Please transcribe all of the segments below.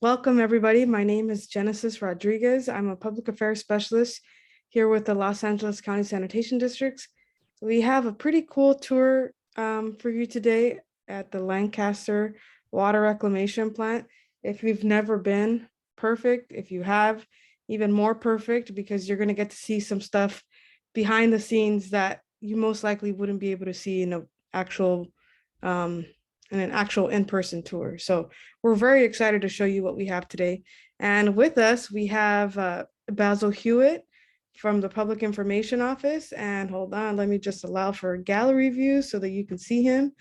Welcome, everybody. My name is Genesis Rodriguez. I'm a public affairs specialist here with the Los Angeles County Sanitation Districts. We have a pretty cool tour for you today at the Lancaster Water Reclamation Plant. If you've never been, perfect. If you have, even more perfect, because you're going to get to see some stuff behind the scenes that you most likely wouldn't be able to see in um, an actual in-person tour. So we're very excited to show you what we have today. And with us, we have Basil Hewitt from the Public Information Office. And hold on, let me just allow for gallery view so that you can see him.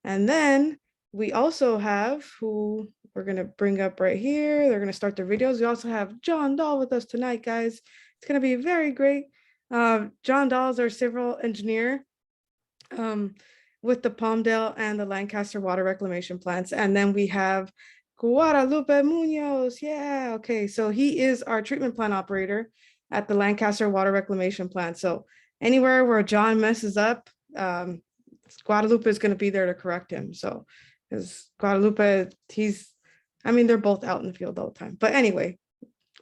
And then we also have, who we're going to bring up right here, they're going to start their videos. We also have John Dahl with us tonight, guys. It's going to be very great. John Dahl is our civil engineer with the Palmdale and the Lancaster water reclamation plants. And then we have Guadalupe Munoz. Yeah, okay. So he is our treatment plant operator at the Lancaster water reclamation plant. So anywhere where John messes up, Guadalupe is going to be there to correct him. So because Guadalupe, they're both out in the field all the time. But anyway,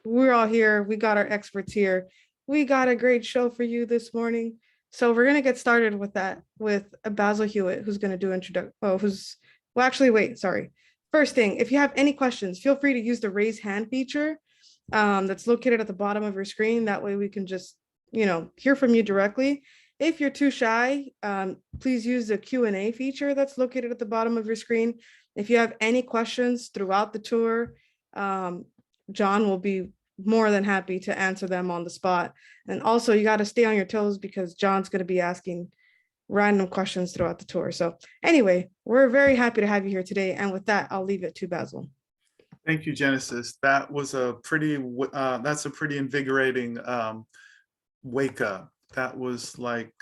we're all here. We got our experts here. We got a great show for you this morning. So we're going to get started with that with Basil Hewitt, who's going to do introduction. First thing, if you have any questions, feel free to use the raise hand feature that's located at the bottom of your screen. That way we can just, hear from you directly. If you're too shy, please use the Q&A feature that's located at the bottom of your screen. If you have any questions throughout the tour, John will be more than happy to answer them on the spot. And also you got to stay on your toes because John's going to be asking random questions throughout the tour. So anyway, we're very happy to have you here today. And with that, I'll leave it to Basil. Thank you, Genesis. That was that's a pretty invigorating wake up. That was like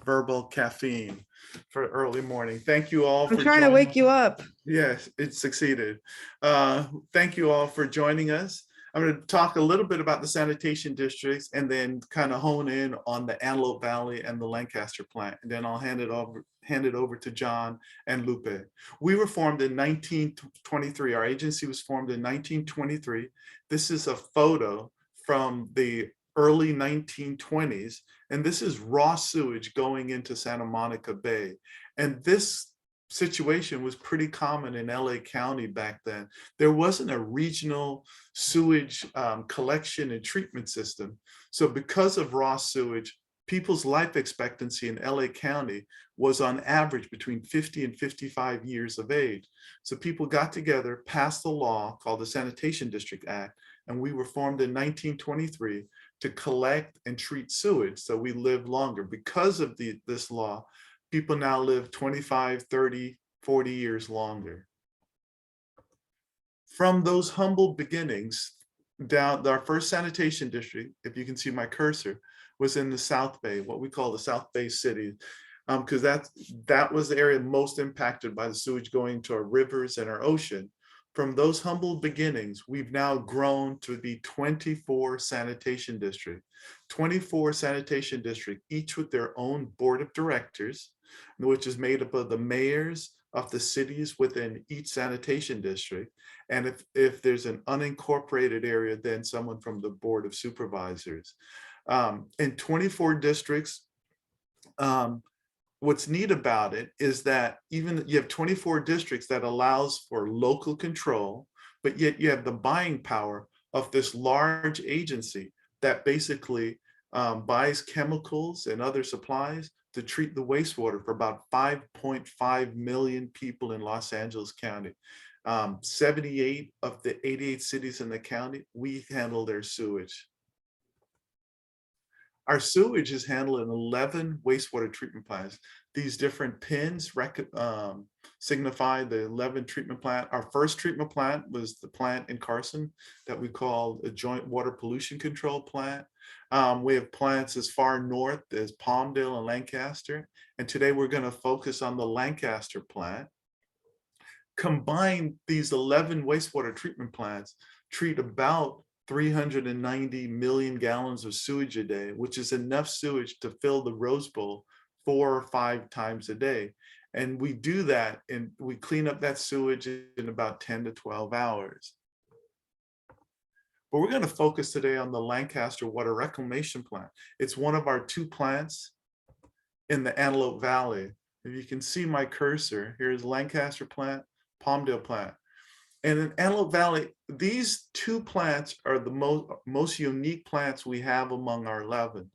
verbal caffeine for early morning. Thank you all. I'm trying to wake you up. Yes, it succeeded. Thank you all for joining us. I'm going to talk a little bit about the sanitation districts and then kind of hone in on the Antelope Valley and the Lancaster plant. And then I'll hand it over to John and Lupe. We were formed in 1923. Our agency was formed in 1923. This is a photo from the early 1920s. And this is raw sewage going into Santa Monica Bay. And this situation was pretty common in LA County back then. There wasn't a regional sewage collection and treatment system. So because of raw sewage, people's life expectancy in LA County was on average between 50 and 55 years of age. So people got together, passed the law called the Sanitation District Act, and we were formed in 1923 to collect and treat sewage. So we lived longer. Because of this law, people now live 25, 30, 40 years longer. From those humble beginnings, down our first sanitation district, if you can see my cursor, was in the South Bay, what we call the South Bay City, because that was the area most impacted by the sewage going to our rivers and our ocean. From those humble beginnings, we've now grown to be 24 sanitation districts, 24 sanitation districts, each with their own board of directors, which is made up of the mayors of the cities within each sanitation district. And if there's an unincorporated area, then someone from the board of supervisors. In 24 districts, what's neat about it is that even you have 24 districts that allows for local control, but yet you have the buying power of this large agency that basically buys chemicals and other supplies to treat the wastewater for about 5.5 million people in Los Angeles County. 78 of the 88 cities in the county, we handle their sewage. Our sewage is handled in 11 wastewater treatment plants. These different pins signify the 11 treatment plant. Our first treatment plant was the plant in Carson that we call a joint water pollution control plant. We have plants as far north as Palmdale and Lancaster. And today we're going to focus on the Lancaster plant. Combined, these 11 wastewater treatment plants treat about 390 million gallons of sewage a day, which is enough sewage to fill the Rose Bowl 4 or 5 times a day. And we do that and we clean up that sewage in about 10 to 12 hours. But we're going to focus today on the Lancaster Water Reclamation Plant. It's one of our 2 plants in the Antelope Valley. If you can see my cursor, here's Lancaster plant, Palmdale plant. And in Antelope Valley, these 2 plants are the most unique plants we have among our 11.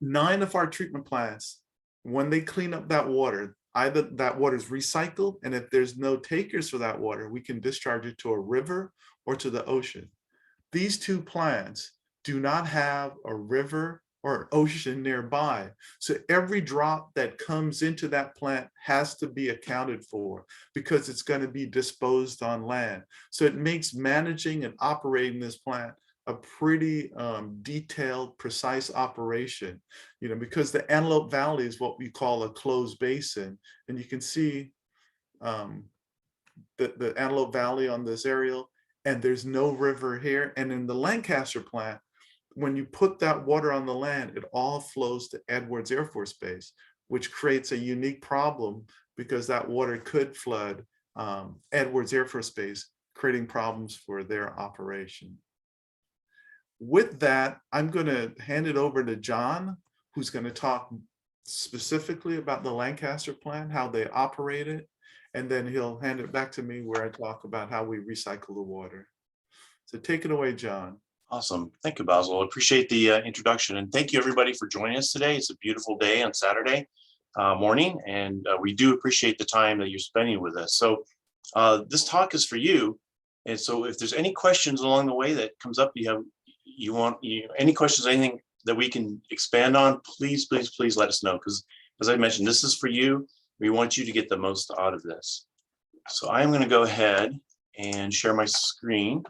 9 of our treatment plants, when they clean up that water, either that water is recycled, and if there's no takers for that water, we can discharge it to a river or to the ocean. These 2 plants do not have a river or an ocean nearby. So every drop that comes into that plant has to be accounted for because it's going to be disposed on land. So it makes managing and operating this plant a pretty detailed, precise operation, because the Antelope Valley is what we call a closed basin. And you can see the Antelope Valley on this aerial, and there's no river here. And in the Lancaster plant, when you put that water on the land, it all flows to Edwards Air Force Base, which creates a unique problem because that water could flood Edwards Air Force Base, creating problems for their operation. With that, I'm going to hand it over to John, who's going to talk specifically about the Lancaster plant, how they operate it, and then he'll hand it back to me where I talk about how we recycle the water. So take it away, John. Awesome. Thank you, Basil. I appreciate the introduction, and thank you everybody for joining us today. It's a beautiful day on Saturday morning, and we do appreciate the time that you're spending with us. So this talk is for you. And so if there's any questions along the way that comes up, any questions, anything that we can expand on, please let us know. Because as I mentioned, this is for you. We want you to get the most out of this. So I'm going to go ahead and share my screen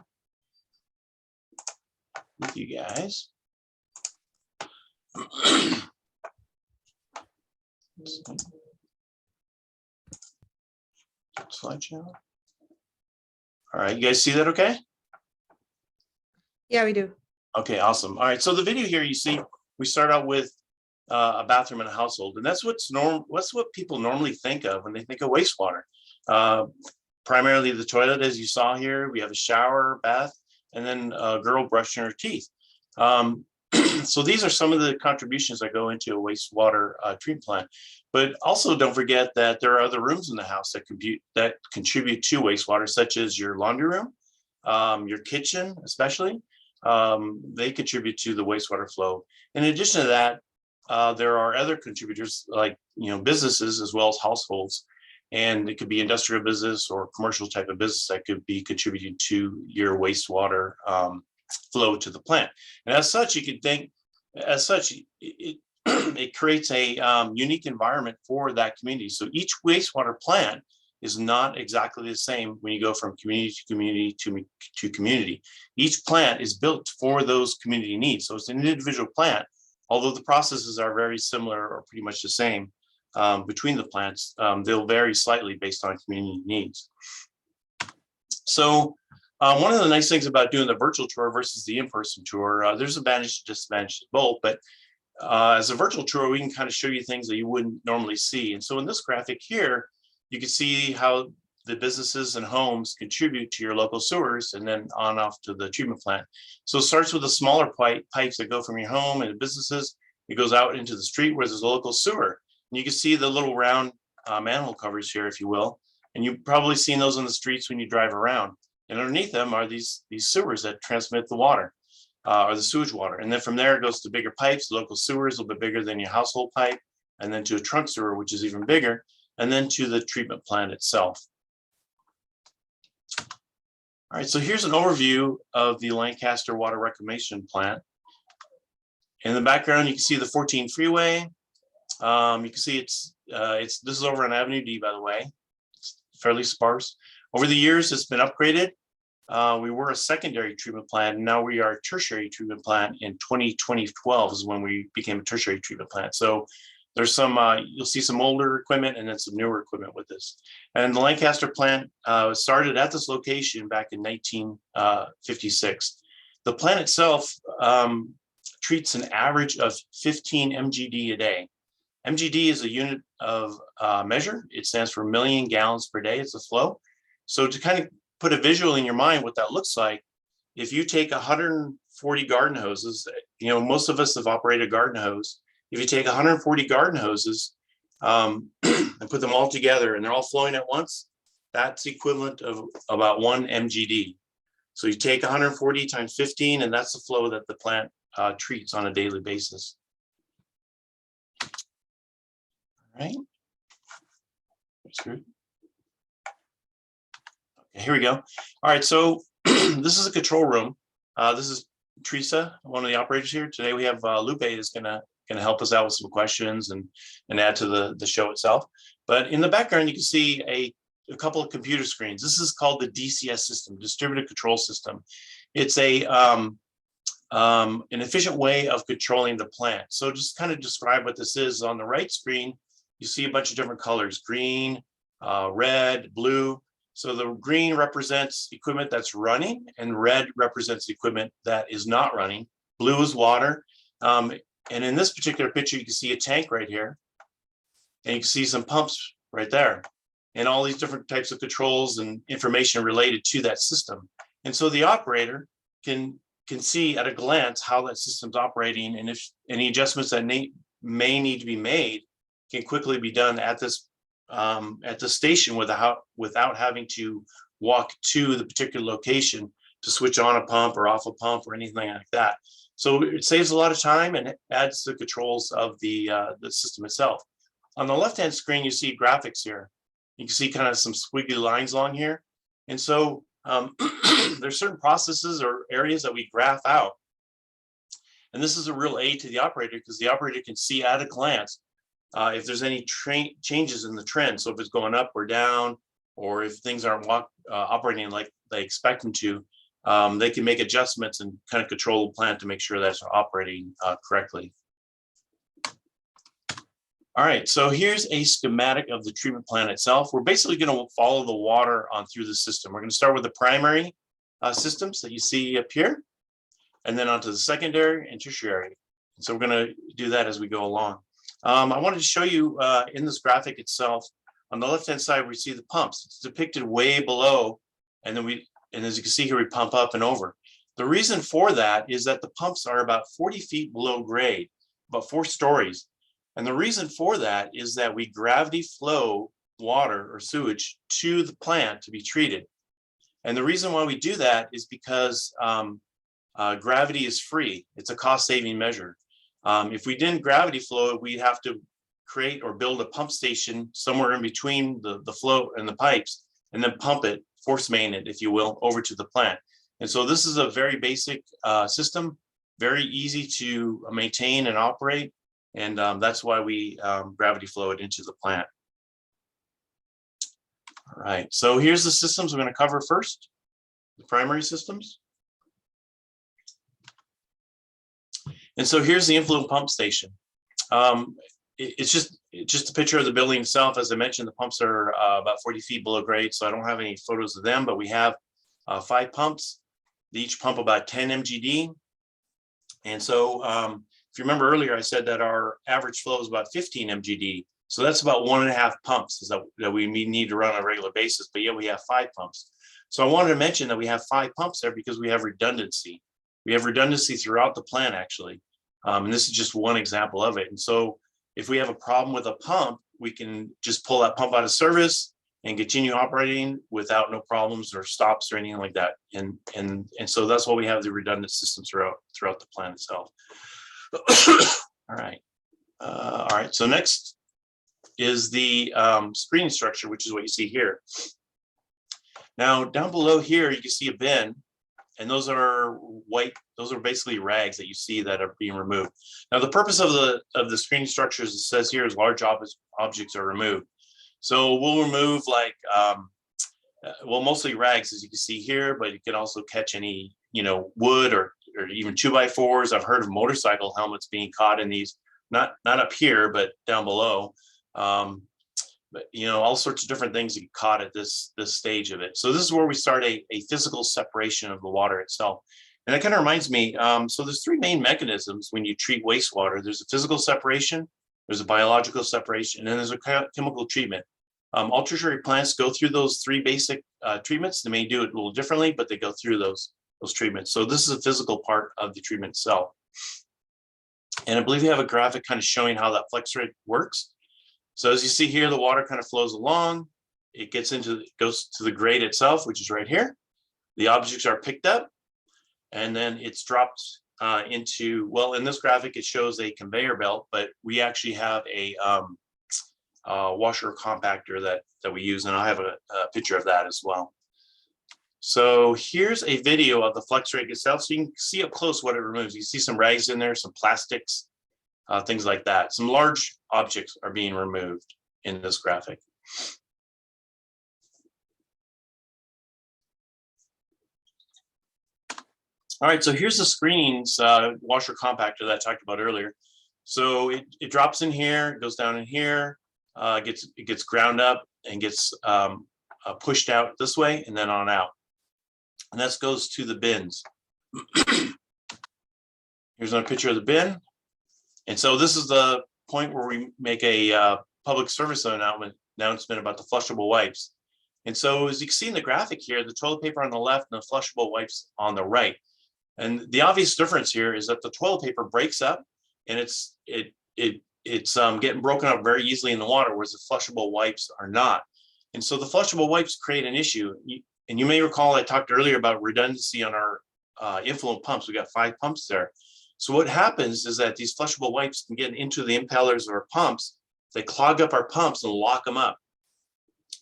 with you guys. Slideshow. All right, you guys see that okay? Yeah, we do. Okay, awesome. All right, so the video here you see, we start out with a bathroom in a household, and that's what people normally think of when they think of wastewater. Primarily the toilet, as you saw here. We have a shower, bath, and then a girl brushing her teeth. So these are some of the contributions that go into a wastewater treatment plant. But also don't forget that there are other rooms in the house that contribute to wastewater, such as your laundry room, your kitchen especially. They contribute to the wastewater flow. In addition to that, there are other contributors like businesses as well as households, and it could be industrial business or commercial type of business that could be contributing to your wastewater flow to the plant. And as such, you could think, it creates a unique environment for that community. So each wastewater plant is not exactly the same when you go from community to community to community. Each plant is built for those community needs. So it's an individual plant, although the processes are very similar or pretty much the same between the plants. They'll vary slightly based on community needs. So one of the nice things about doing the virtual tour versus the in-person tour, there's advantage and disadvantage to both, but as a virtual tour, we can kind of show you things that you wouldn't normally see. And so in this graphic here, you can see how the businesses and homes contribute to your local sewers and then on off to the treatment plant. So it starts with the smaller pipes that go from your home and the businesses. It goes out into the street where there's a local sewer. And you can see the little round manhole covers here, if you will. And you've probably seen those on the streets when you drive around. And underneath them are these sewers that transmit the water or the sewage water. And then from there, it goes to bigger pipes. The local sewer is a little bit bigger than your household pipe, and then to a trunk sewer, which is even bigger, and then to the treatment plant itself. All right, so here's an overview of the Lancaster Water Reclamation Plant. In the background, you can see the 14 freeway. You can see this is over on Avenue D, by the way. It's fairly sparse. Over the years, it's been upgraded. We were a secondary treatment plant, and now we are a tertiary treatment plant. In 2012 is when we became a tertiary treatment plant. So there's some, you'll see some older equipment and then some newer equipment with this. And the Lancaster plant started at this location back in 1956. The plant itself treats an average of 15 MGD a day. MGD is a unit of measure. It stands for million gallons per day. It's a flow. So to kind of put a visual in your mind what that looks like, if you take 140 garden hoses, most of us have operated a garden hose. If you take 140 garden hoses and put them all together and they're all flowing at once, that's equivalent of about 1 MGD. So you take 140 times 15, and that's the flow that the plant treats on a daily basis. All right. Okay, here we go. All right, so this is a control room. This is Teresa, one of the operators here. Today we have Lupe is gonna help us out with some questions and add to the show itself. But in the background, you can see a couple of computer screens. This is called the DCS system, distributed control system. It's an efficient way of controlling the plant. So just kind of describe what this is. On the right screen, you see a bunch of different colors: green, red, blue. So the green represents equipment that's running, and red represents equipment that is not running. Blue is water. And in this particular picture, you can see a tank right here, and you can see some pumps right there, and all these different types of controls and information related to that system. And so the operator can see at a glance how that system's operating, and if any adjustments that may need to be made can quickly be done at this station without having to walk to the particular location to switch on a pump or off a pump or anything like that. So it saves a lot of time and adds to the controls of the system itself. On the left-hand screen, you see graphics here. You can see kind of some squiggly lines along here. And so there's certain processes or areas that we graph out. And this is a real aid to the operator, because the operator can see at a glance if there's any changes in the trend. So if it's going up or down, or if things aren't operating like they expect them to, they can make adjustments and kind of control the plant to make sure that's operating correctly. All right, so here's a schematic of the treatment plant itself. We're basically going to follow the water on through the system. We're going to start with the primary systems that you see up here, and then onto the secondary and tertiary. So we're going to do that as we go along. I wanted to show you in this graphic itself, on the left-hand side, we see the pumps. It's depicted way below, and as you can see here, we pump up and over. The reason for that is that the pumps are about 40 feet below grade, about 4 stories. And the reason for that is that we gravity flow water or sewage to the plant to be treated. And the reason why we do that is because gravity is free. It's a cost-saving measure. If we didn't gravity flow it, we'd have to create or build a pump station somewhere in between the flow and the pipes, and then pump it, force main it, if you will, over to the plant. And so this is a very basic system, very easy to maintain and operate. And that's why we gravity flow it into the plant. All right, so here's the systems we're going to cover first, the primary systems. And so here's the influent pump station. It's just a picture of the building itself. As I mentioned, the pumps are about 40 feet below grade, so I don't have any photos of them, but we have 5 pumps. They each pump about 10 MGD. And so if you remember earlier, I said that our average flow is about 15 MGD. So that's about 1.5 pumps that we need to run on a regular basis, but yet we have 5 pumps. So I wanted to mention that we have 5 pumps there because we have redundancy. We have redundancy throughout the plant, actually. And this is just one example of it. And so if we have a problem with a pump, we can just pull that pump out of service and continue operating without no problems or stops or anything like that. And so that's why we have the redundant systems throughout the plant itself. All right. All right. So next is the screening structure, which is what you see here. Now, down below here, you can see a bin, and those are white. Those are basically rags that you see that are being removed. Now, the purpose of the screening structures, it says here, is large objects are removed. So we'll remove well, mostly rags, as you can see here, but you can also catch any, wood or even 2x4s. I've heard of motorcycle helmets being caught in these, not up here, but down below. But all sorts of different things get caught at this stage of it. So this is where we start a physical separation of the water itself. And that kind of reminds me, so there's 3 main mechanisms when you treat wastewater. There's a physical separation, there's a biological separation, and then there's a chemical treatment. Ultra-short plants go through those three basic treatments. They may do it a little differently, but they go through those treatments. So this is a physical part of the treatment itself. And I believe you have a graphic kind of showing how that flex rate works. So as you see here, the water kind of flows along. It goes to the grate itself, which is right here. The objects are picked up, and then it's dropped into, well, in this graphic, it shows a conveyor belt, but we actually have a washer compactor that we use, and I have a picture of that as well. So here's a video of the flex rake itself, so you can see up close what it removes. You see some rags in there, some plastics, things like that. Some large objects are being removed in this graphic. All right, so here's the screenings washer compactor that I talked about earlier. So it drops in here, it goes down in here, it gets ground up and gets pushed out this way and then on out. And that goes to the bins. Here's another picture of the bin. And so this is the point where we make a public service announcement about the flushable wipes. And so as you can see in the graphic here, the toilet paper on the left and the flushable wipes on the right. And the obvious difference here is that the toilet paper breaks up and it's getting broken up very easily in the water, whereas the flushable wipes are not. And so the flushable wipes create an issue. And you may recall I talked earlier about redundancy on our influent pumps. We got 5 pumps there. So what happens is that these flushable wipes can get into the impellers of our pumps. They clog up our pumps and lock them up.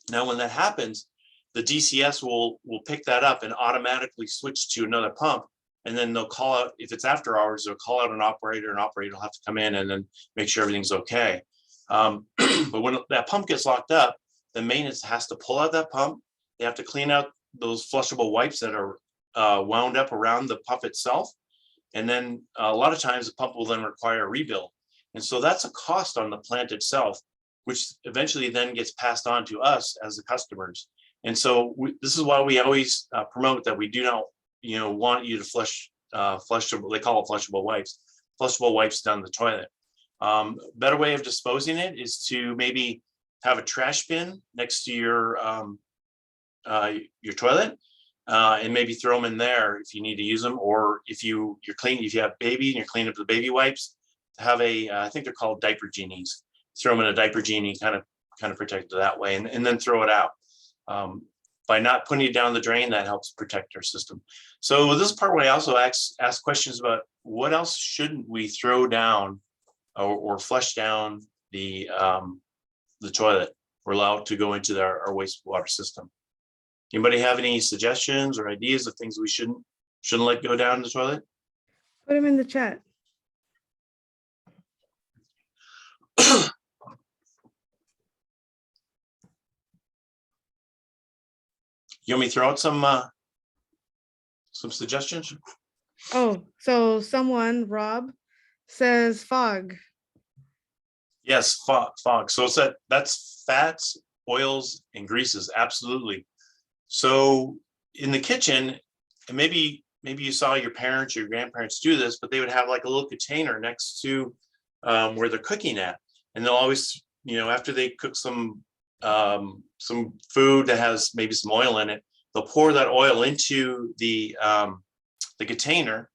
Now, when that happens, the DCS will pick that up and automatically switch to another pump. And then they'll call out, if it's after hours, they'll call out an operator will have to come in and then make sure everything's okay. But when that pump gets locked up, the maintenance has to pull out that pump. They have to clean out those flushable wipes that are wound up around the pump itself. And then a lot of times the pump will then require a rebuild. And so that's a cost on the plant itself, which eventually then gets passed on to us as the customers. And so this is why we always promote that we do not want you to flush, they call it flushable wipes down the toilet. Better way of disposing it is to maybe have a trash bin next to your toilet, and maybe throw them in there if you need to use them, or if you have baby and you're cleaning up the baby wipes, have I think they're called diaper genies. Throw them in a diaper genie, kind of protect it that way, and then throw it out. By not putting it down the drain, that helps protect our system. So this part where I also ask questions about what else shouldn't we throw down or flush down the toilet. We're allowed to go into our wastewater system. Anybody have any suggestions or ideas of things we shouldn't let go down the toilet? Put them in the chat. You want me to throw out some suggestions? Oh, so Rob says fog. Yes, fog. So it's that's fats, oils, and greases. Absolutely. So in the kitchen, and maybe you saw your parents, your grandparents do this, but they would have like a little container next to where they're cooking at, and they'll always, after they cook some food that has maybe some oil in it, they'll pour that oil into the container,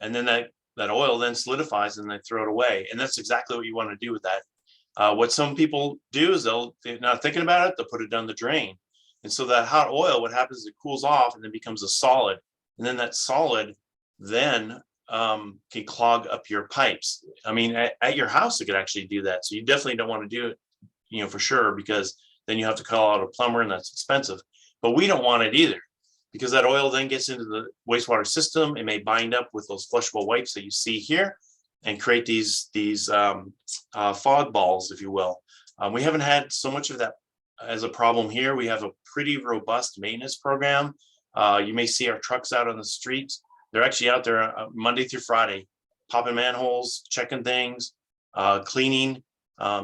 and then that oil then solidifies and they throw it away. And that's exactly what you want to do with that. What some people do is they're not thinking about it, they'll put it down the drain. And so that hot oil, what happens is it cools off and then becomes a solid. And then that solid then can clog up your pipes. I mean, at your house, it could actually do that. So you definitely don't want to do it, for sure, because then you have to call out a plumber and that's expensive. But we don't want it either, because that oil then gets into the wastewater system. It may bind up with those flushable wipes that you see here and create these fog balls, if you will. We haven't had so much of that as a problem here. We have a pretty robust maintenance program. You may see our trucks out on the streets. They're actually out there Monday through Friday, popping manholes, checking things, cleaning.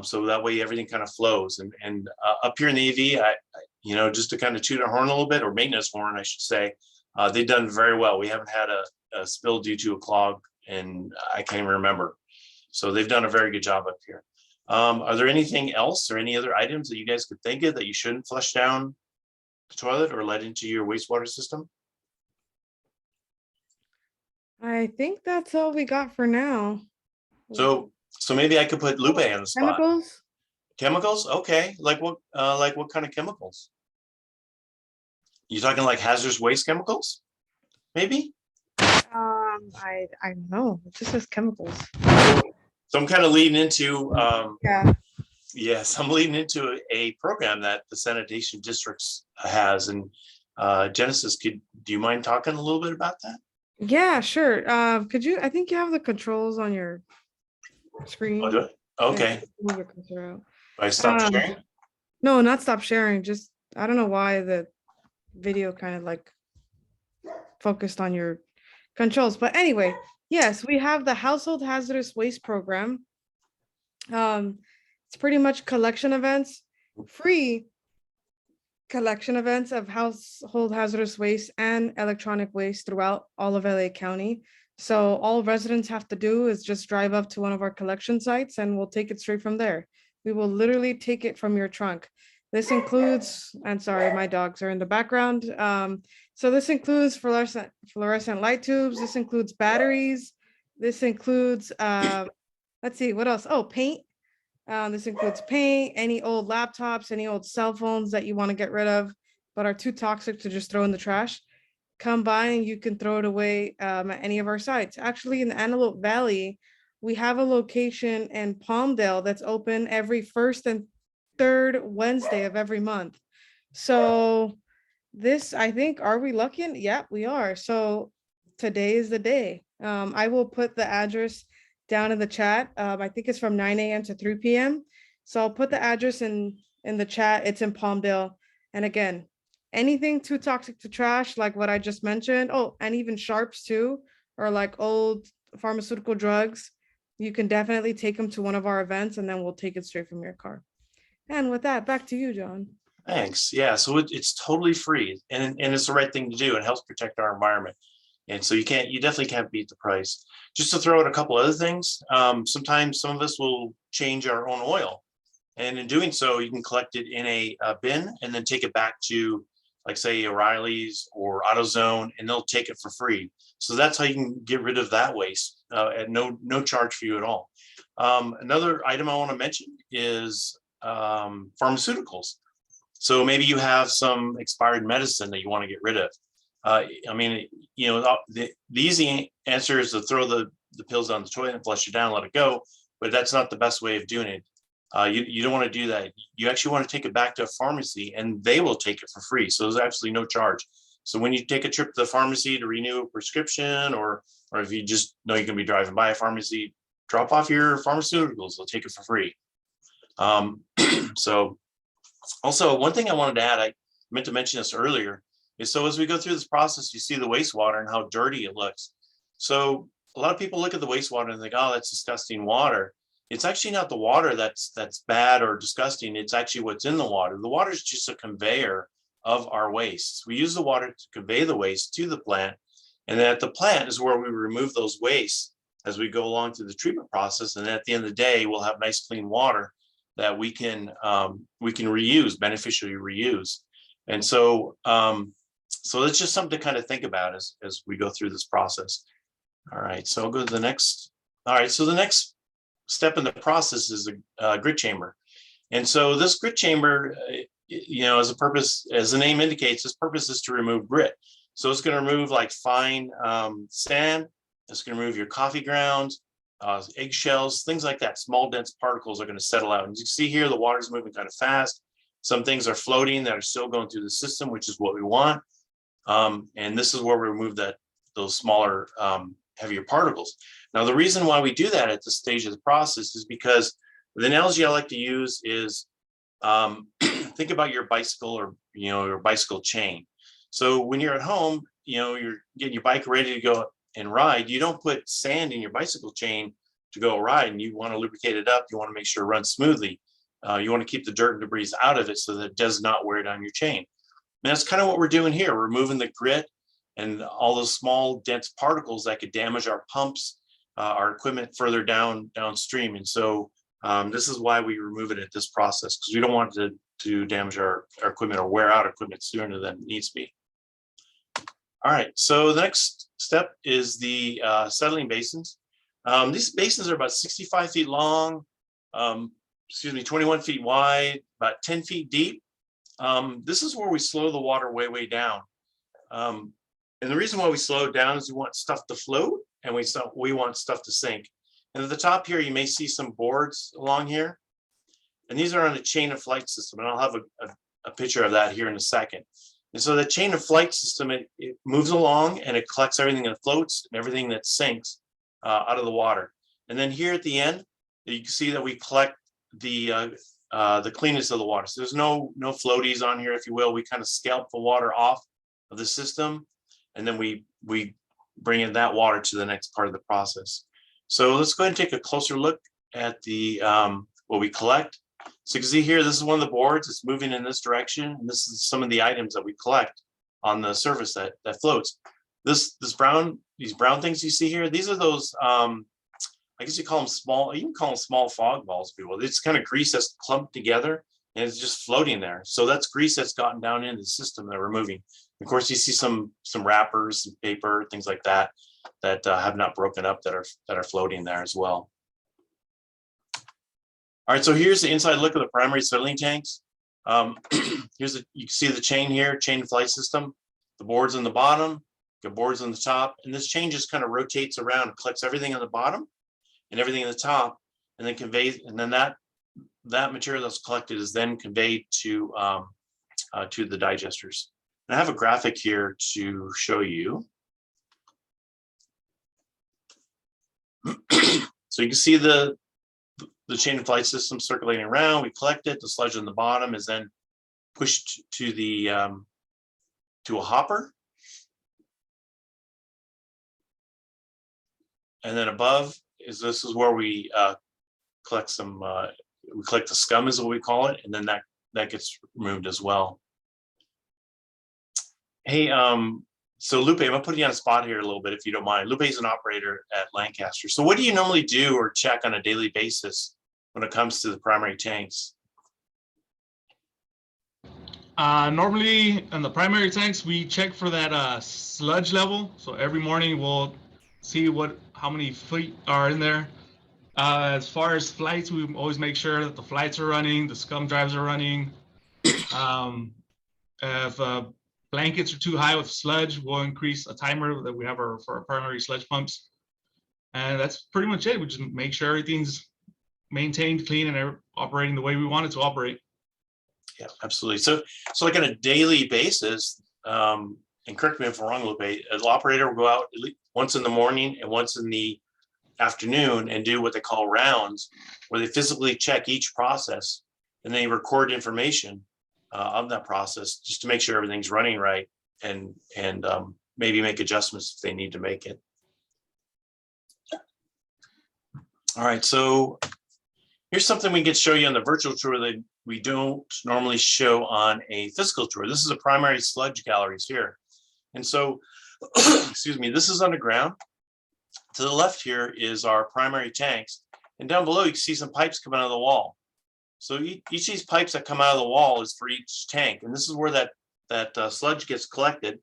So that way everything kind of flows. And up here in the EV, just to kind of toot our horn a little bit, or maintenance horn, I should say, they've done very well. We haven't had a spill due to a clog, and I can't even remember. So they've done a very good job up here. Are there anything else or any other items that you guys could think of that you shouldn't flush down the toilet or let into your wastewater system? I think that's all we got for now. So maybe I could put Lupe on the spot. Chemicals? Chemicals? Okay. Like what kind of chemicals? You talking like hazardous waste chemicals? Maybe? I don't know. It just says chemicals. So I'm kind of leading into, Yeah. yes, I'm leading into a program that the sanitation districts has. And Genesis, do you mind talking a little bit about that? Yeah, sure. Could you, I think you have the controls on your screen. Oh, do it? Okay. Yeah, move your cursor out. Do I stop sharing? No, not stop sharing. Just, I don't know why the video kind of like focused on your controls. But anyway, yes, we have the household hazardous waste program. It's pretty much collection events, free collection events of household hazardous waste and electronic waste throughout all of LA County. So all residents have to do is just drive up to one of our collection sites and we'll take it straight from there. We will literally take it from your trunk. This includes, and sorry, my dogs are in the background. So this includes fluorescent light tubes. This includes batteries. This includes, let's see, what else? Oh, paint. This includes paint, any old laptops, any old cell phones that you want to get rid of, but are too toxic to just throw in the trash. Come by and you can throw it away at any of our sites. Actually, in the Antelope Valley, we have a location in Palmdale that's open every first and third Wednesday of every month. So this, I think, are we lucky? Yeah, we are. So today is the day. I will put the address down in the chat. I think it's from 9 a.m. to 3 p.m. So I'll put the address in the chat. It's in Palmdale. And again, anything too toxic to trash, like what I just mentioned. Oh, and even sharps too, or like old pharmaceutical drugs. You can definitely take them to one of our events and then we'll take it straight from your car. And with that, back to you, John. Thanks. Yeah, so it's totally free and it's the right thing to do. It helps protect our environment. And so you definitely can't beat the price. Just to throw out a couple other things, sometimes some of us will change our own oil. And in doing so, you can collect it in a bin and then take it back to, like, say, O'Reilly's or AutoZone, and they'll take it for free. So that's how you can get rid of that waste at no charge for you at all. Another item I want to mention is pharmaceuticals. So maybe you have some expired medicine that you want to get rid of. I mean, you know, the easy answer is to throw the pills down the toilet and flush it down, let it go. But that's not the best way of doing it. You don't want to do that. You actually want to take it back to a pharmacy and they will take it for free. So there's absolutely no charge. So when you take a trip to the pharmacy to renew a prescription, or if you just know you're going to be driving by a pharmacy, drop off your pharmaceuticals. They'll take it for free. So also, one thing I wanted to add, I meant to mention this earlier, is so as we go through this process, you see the wastewater and how dirty it looks. So a lot of people look at the wastewater and think, oh, that's disgusting water. It's actually not the water that's bad or disgusting. It's actually what's in the water. The water is just a conveyor of our waste. We use the water to convey the waste to the plant. And then at the plant is where we remove those wastes as we go along through the treatment process. And at the end of the day, we'll have nice clean water that we can reuse, beneficially reuse. And so so it's just something to kind of think about as we go through this process. All right, so I'll go to the next. All right, so the next step in the process is a grit chamber. And so this grit chamber, you know, as the name indicates, its purpose is to remove grit. So it's going to remove like fine sand. It's going to remove your coffee grounds, eggshells, things like that. Small dense particles are going to settle out. And you see here, the water's moving kind of fast. Some things are floating that are still going through the system, which is what we want. And this is where we remove those smaller, heavier particles. Now, the reason why we do that at this stage of the process is because the analogy I like to use is think about your bicycle, or your bicycle chain. So when you're at home, you're getting your bike ready to go and ride. You don't put sand in your bicycle chain to go ride, and you want to lubricate it up. You want to make sure it runs smoothly. You want to keep the dirt and debris out of it so that it does not wear down your chain. And that's kind of what we're doing here. We're removing the grit and all those small dense particles that could damage our pumps, our equipment further downstream. And so This is why we remove it at this process, because we don't want it to damage our equipment or wear out equipment sooner than it needs to be. All right, so the next step is the settling basins. These basins are about 65 feet long, 21 feet wide, about 10 feet deep. This is where we slow the water way down. And the reason why we slow it down is we want stuff to float and we want stuff to sink. And at the top here, you may see some boards along here. And these are on a chain of flight system. And I'll have a picture of that here in a second. And so the chain of flight system, it moves along and it collects everything that floats and everything that sinks out of the water. And then here at the end, you can see that we collect the cleanness of the water. So there's no floaties on here, if you will. We kind of scalp the water off of the system, and then we bring in that water to the next part of the process. So let's go ahead and take a closer look at the what we collect. So you can see here, this is one of the boards. It's moving in this direction, and this is some of the items that we collect on the surface that floats. These brown things you see here, these are those I guess you call them small, you can call them small fog balls, people. It's kind of grease that's clumped together and it's just floating there. So that's grease that's gotten down into the system that we're moving. Of course, you see some wrappers, some paper, things like that have not broken up that are floating there as well. All right, so here's the inside look of the primary settling tanks. You can see the chain here, chain flight system, the boards on the bottom, the boards on the top, and this chain just kind of rotates around and collects everything on the bottom and everything at the top, and then conveys, and then that material that's collected is then conveyed to the digesters. And I have a graphic here to show you. So you can see the chain of flight system circulating around. We collect it. The sludge on the bottom is then pushed to the to a hopper, and then above this is where we collect some. We collect the scum, is what we call it, and then that gets removed as well. Hey, so Lupe, I'm gonna put you on a spot here a little bit, if you don't mind. Lupe is an operator at Lancaster. So what do you normally do or check on a daily basis when it comes to the primary tanks? Normally in the primary tanks, we check for that sludge level. So every morning we'll see how many feet are in there. As far as flights, we always make sure that the flights are running, the scum drives are running. If blankets are too high with sludge, we'll increase a timer that we have for our primary sludge pumps. And that's pretty much it. We just make sure everything's maintained, clean, and operating the way we want it to operate. Yeah, absolutely. So like on a daily basis, and correct me if I'm wrong, Lupe, an operator will go out at least once in the morning and once in the afternoon and do what they call rounds, where they physically check each process and they record information of that process just to make sure everything's running right, and maybe make adjustments if they need to make it. All right, so here's something we can show you on the virtual tour that we don't normally show on a physical tour. This is a primary sludge galleries here. And so, excuse me, this is underground. To the left here is our primary tanks. And down below, you can see some pipes coming out of the wall. So each of these pipes that come out of the wall is for each tank. And this is where that sludge gets collected.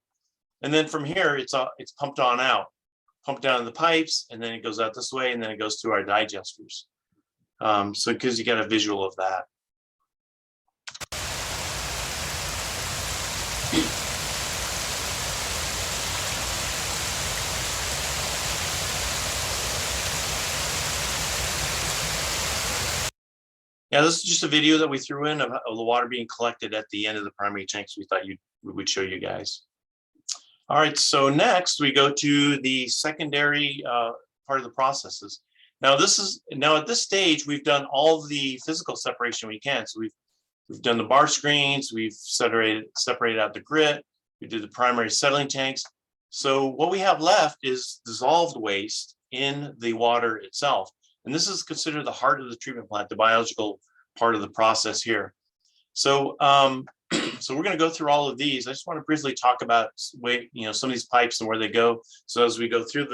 And then from here, it's pumped on out, pumped down the pipes, and then it goes out this way, and then it goes through our digesters. So because you get a visual of that. Yeah, this is just a video that we threw in of the water being collected at the end of the primary tanks. We thought we would show you guys. All right, so next we go to the secondary part of the processes. Now at this stage, we've done all the physical separation we can. So we've done the bar screens, we've separated out the grit, we did the primary settling tanks. So what we have left is dissolved waste in the water itself. And this is considered the heart of the treatment plant, the biological part of the process here. So so we're going to go through all of these. I just want to briefly talk about some of these pipes and where they go. So as we go through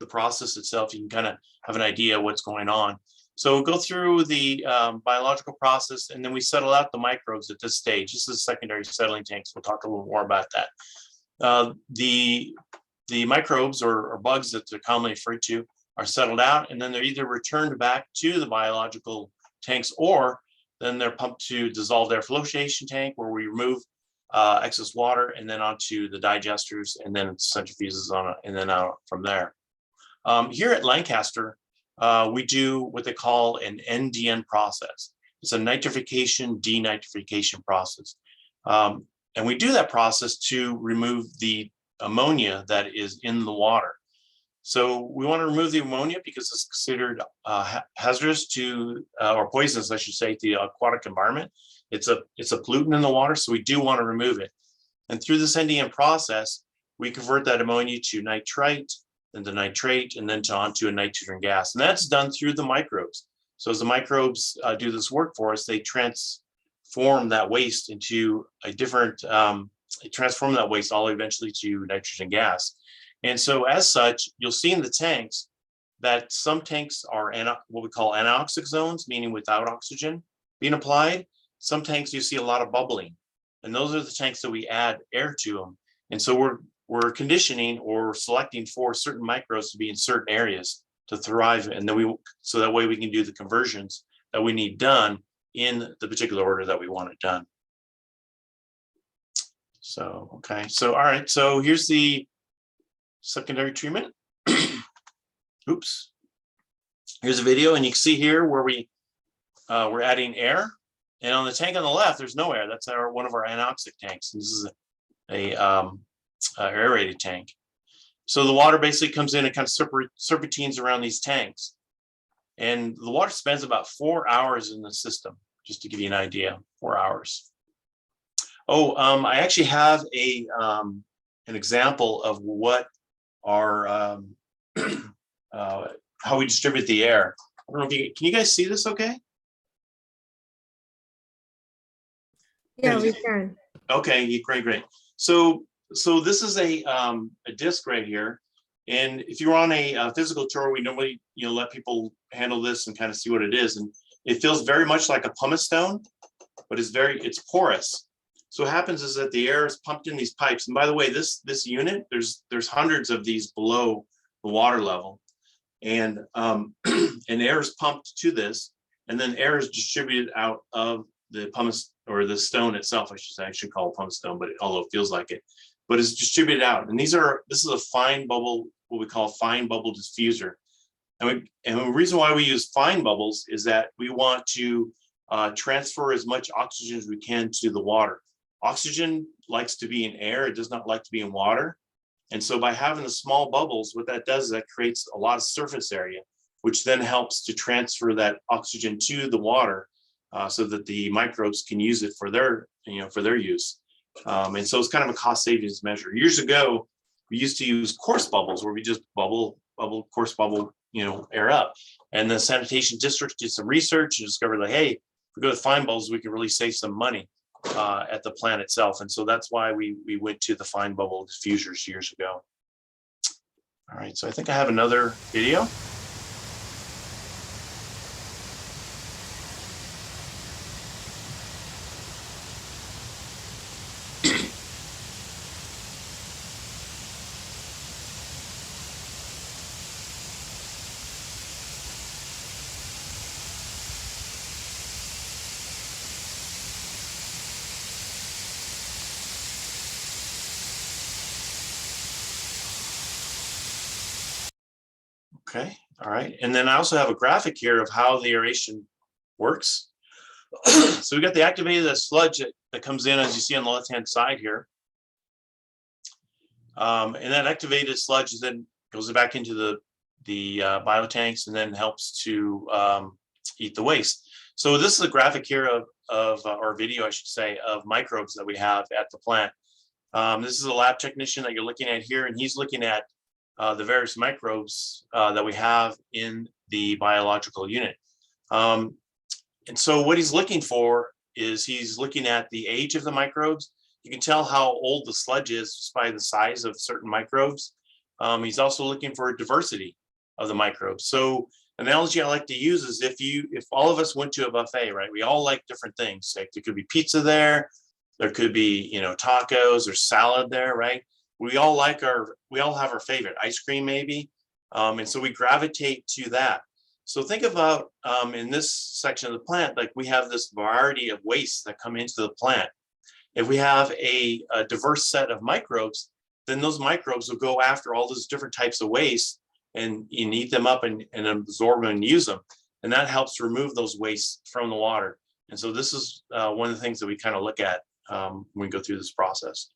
the process itself, you can kind of have an idea of what's going on. So we'll go through the biological process, and then we settle out the microbes at this stage. This is secondary settling tanks. We'll talk a little more about that. The microbes or bugs that they're commonly referred to are settled out, and then they're either returned back to the biological tanks, or then they're pumped to dissolved air flotation tank, where we remove excess water, and then onto the digesters, and then centrifuges on it, and then out from there. Here at Lancaster, we do what they call an NDN process. It's a nitrification denitrification process. And we do that process to remove the ammonia that is in the water. So we want to remove the ammonia because it's considered hazardous to, or poisonous, I should say, to the aquatic environment. It's a pollutant in the water, so we do want to remove it. And through this NDN process, we convert that ammonia to nitrite, then to nitrate, and then onto a nitrogen gas. And that's done through the microbes. So as the microbes do this work for us, they transform that waste into a different, transform that waste all eventually to nitrogen gas. And so as such, you'll see in the tanks that some tanks are what we call anoxic zones, meaning without oxygen being applied. Some tanks you see a lot of bubbling, and those are the tanks that we add air to them. And so we're conditioning or selecting for certain microbes to be in certain areas to thrive, and then so that way we can do the conversions that we need done in the particular order that we want it done. So, okay, so all right, so here's the secondary treatment. Oops. Here's a video, and you can see here where we're adding air, and on the tank on the left, there's no air. That's one of our anoxic tanks. This is a aerated tank. So the water basically comes in and kind of serpentines around these tanks, and the water spends about 4 hours in the system, just to give you an idea. 4 hours. Oh, I actually have an example of what our how we distribute the air. I don't know if can you guys see this okay? Yeah, we can. Okay, great. So this is a disc right here, and if you're on a physical tour, we normally let people handle this and kind of see what it is, and it feels very much like a pumice stone, but it's porous. So what happens is that the air is pumped in these pipes, and by the way, this unit, there's hundreds of these below the water level, and air is pumped to this, and then air is distributed out of the pumice, or the stone itself, I should call it pumice stone, but although it feels like it, but it's distributed out. And this is a fine bubble, what we call fine bubble diffuser. And the reason why we use fine bubbles is that we want to transfer as much oxygen as we can to the water. Oxygen likes to be in air, it does not like to be in water. And so by having the small bubbles, what that does is that creates a lot of surface area, which then helps to transfer that oxygen to the water, so that the microbes can use it for their use. And so it's kind of a cost savings measure. Years ago, we used to use coarse bubbles, where we just coarse bubble, air up. And the sanitation district did some research and discovered that, hey, if we go with fine bubbles, we can really save some money at the plant itself. And so that's why we went to the fine bubble diffusers years ago. All right, so I think I have another video. Okay, all right. And then I also have a graphic here of how the aeration works. So we got the activated sludge that comes in, as you see on the left-hand side here. And that activated sludge then goes back into the biotanks and then helps to eat the waste. So this is a graphic here or video, I should say, of microbes that we have at the plant. This is a lab technician that you're looking at here, and he's looking at the various microbes that we have in the biological unit. And so what he's looking for is he's looking at the age of the microbes. You can tell how old the sludge is just by the size of certain microbes. He's also looking for diversity of the microbes. So analogy I like to use is if all of us went to a buffet, right? We all like different things. Like there could be pizza there, there could be, tacos or salad there, right? We all have our favorite ice cream maybe. And so we gravitate to that. So think about in this section of the plant, like we have this variety of wastes that come into the plant. If we have a diverse set of microbes, then those microbes will go after all those different types of waste and eat them up and absorb them and use them. And that helps remove those wastes from the water. And so this is one of the things that we kind of look at when we go through this process.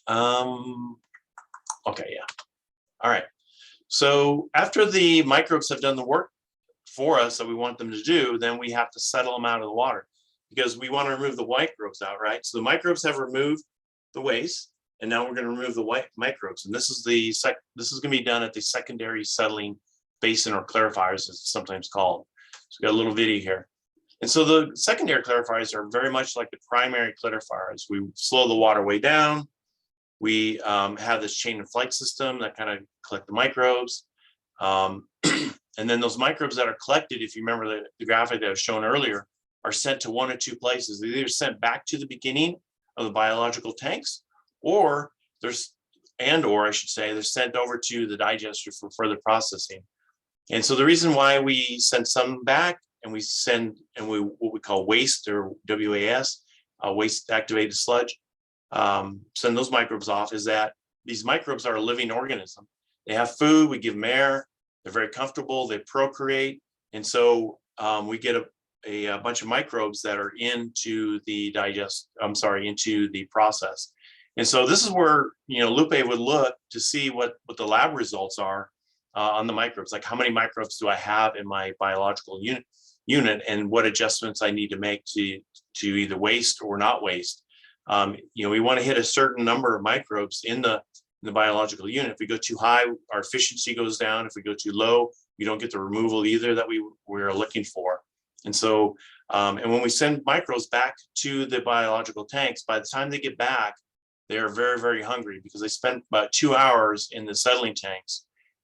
Okay, yeah. All right. So after the microbes have done the work for us that we want them to do, then we have to settle them out of the water because we want to remove the microbes out, right? So the microbes have removed the waste, and now we're going to remove the white microbes. And this is going to be done at the secondary settling basin, or clarifiers as it's sometimes called. So we got a little video here. And so the secondary clarifiers are very much like the primary clarifiers. We slow the water way down. We have this chain of flight system that kind of collect the microbes. And then those microbes that are collected, if you remember the graphic that was shown earlier, are sent to one or two places. They're either sent back to the beginning of the biological tanks, or they're sent over to the digester for further processing. And so the reason why we send some back and we what we call waste, or WAS, waste activated sludge, send those microbes off, is that these microbes are a living organism. They have food, we give them air, they're very comfortable, they procreate. And so we get a bunch of microbes that are into the process. And so this is where, Lupe would look to see what the lab results are on the microbes, like how many microbes do I have in my biological unit and what adjustments I need to make to either waste or not waste. We want to hit a certain number of microbes in the biological unit. If we go too high, our efficiency goes down. If we go too low, you don't get the removal either that we're looking for. And so, and when we send microbes back to the biological tanks, by the time they get back, they are very, very hungry because they spent about 2 hours in the settling tanks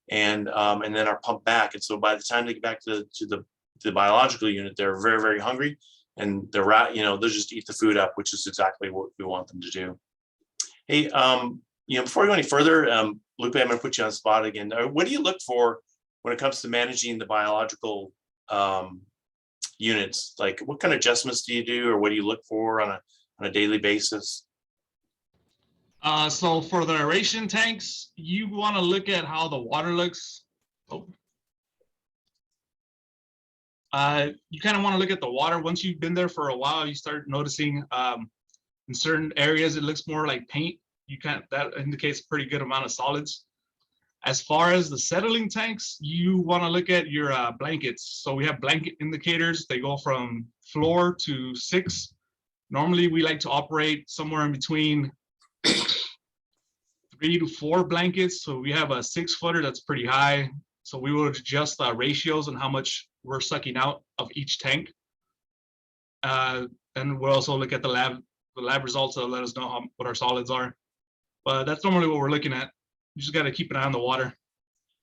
and then are pumped back. And so by the time they get back to the biological unit, they're very, very hungry. And they'll just eat the food up, which is exactly what we want them to do. Hey, before we go any further, Lupe, I'm going to put you on the spot again. What do you look for when it comes to managing the biological units? Like, what kind of adjustments do you do, or what do you look for on a daily basis? So for the aeration tanks, you want to look at how the water looks. You kind of want to look at the water. Once you've been there for a while, you start noticing in certain areas it looks more like paint. That indicates a pretty good amount of solids. As far as the settling tanks, you want to look at your blankets. So we have blanket indicators. They go from 4 to 6. Normally we like to operate somewhere in between 3 to 4 blankets. So we have a 6-footer that's pretty high. So we will adjust the ratios on how much we're sucking out of each tank. And we'll also look at the lab results to let us know what our solids are. But that's normally what we're looking at. You just got to keep an eye on the water.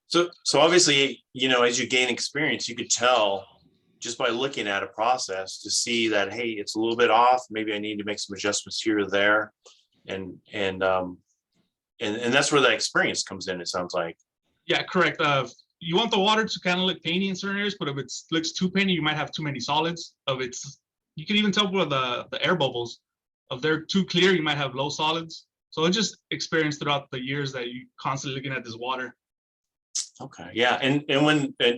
So obviously, as you gain experience, you could tell just by looking at a process to see that, hey, it's a little bit off. Maybe I need to make some adjustments here or there. And that's where that experience comes in, it sounds like. Yeah, correct. You want the water to kind of look painty in certain areas, but if it looks too painty, you might have too many solids. You can even tell with the air bubbles. If they're too clear, you might have low solids. So it's just experience throughout the years that you constantly looking at this water. Okay, yeah, and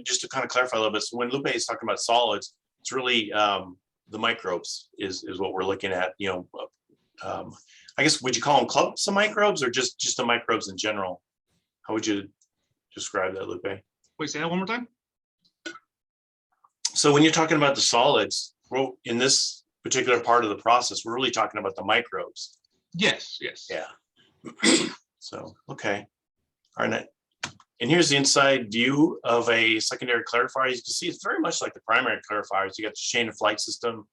just to kind of clarify a little bit, so when Lupe is talking about solids, it's really the microbes is what we're looking at. I guess, would you call them clumps of microbes or just the microbes in general? How would you describe that, Lupe? Wait, say that one more time. So when you're talking about the solids, well, in this particular part of the process, we're really talking about the microbes. Yes. Yeah. So, okay. All right. And here's the inside view of a secondary clarifier. You can see it's very much like the primary clarifiers. You got the chain of flight system,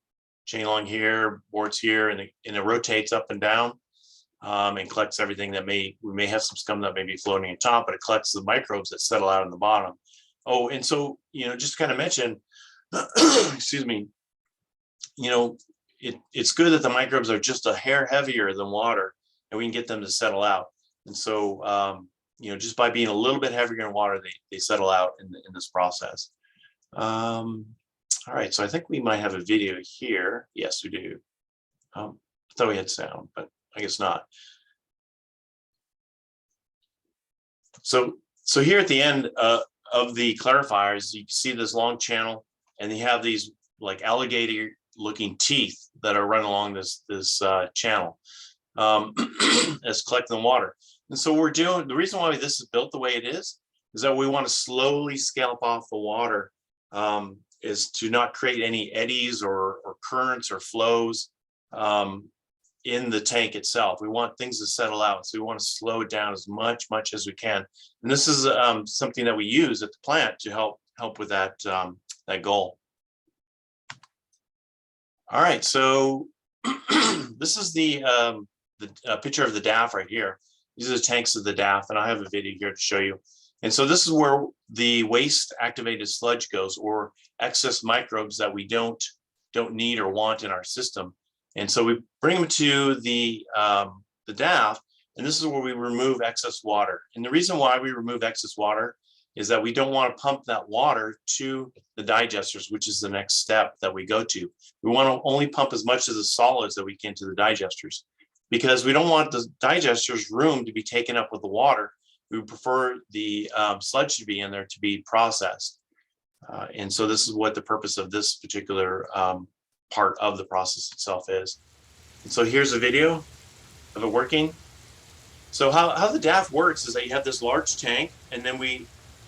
chain along here, boards here, and it rotates up and down. and collects everything that we may have some scum that may be floating on top, but it collects the microbes that settle out in the bottom. Oh, and so, just kind of mention, excuse me, it's good that the microbes are just a hair heavier than water, and we can get them to settle out. And so, just by being a little bit heavier in water, they settle out in this process. All right, so I think we might have a video here. Yes, we do. I thought we had sound, but I guess not. So here at the end of the clarifiers, you can see this long channel, and they have these like alligator looking teeth that are running along this channel as collecting water. And so the reason why this is built the way it is that we want to slowly scalp off the water, is to not create any eddies or currents or flows in the tank itself. We want things to settle out, so we want to slow it down as much as we can. And this is something that we use at the plant to help with that goal. All right, so this is the picture of the DAF right here. These are the tanks of the DAF, and I have a video here to show you. And so this is where the waste activated sludge goes, or excess microbes that we don't need or want in our system. And so we bring them to the DAF, and this is where we remove excess water. And the reason why we remove excess water is that we don't want to pump that water to the digesters, which is the next step that we go to. We want to only pump as much of the solids that we can to the digesters, because we don't want the digesters' room to be taken up with the water. We prefer the sludge to be in there to be processed. And so this is what the purpose of this particular part of the process itself is. And so here's a video of it working. So how the DAF works is that you have this large tank, and then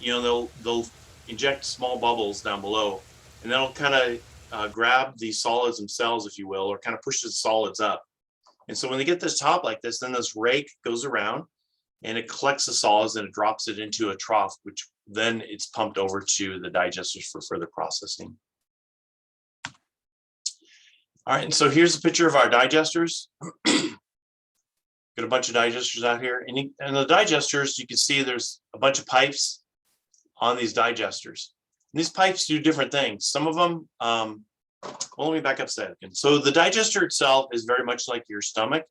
they'll inject small bubbles down below, and that'll kind of grab the solids themselves, if you will, or kind of push the solids up. And so when they get this top like this, then this rake goes around and it collects the solids and it drops it into a trough, which then it's pumped over to the digesters for further processing. All right, and so here's a picture of our digesters. Got a bunch of digesters out here, and the digesters, you can see there's a bunch of pipes on these digesters. And these pipes do different things. Some of them, well, let me back up a second. So the digester itself is very much like your stomach.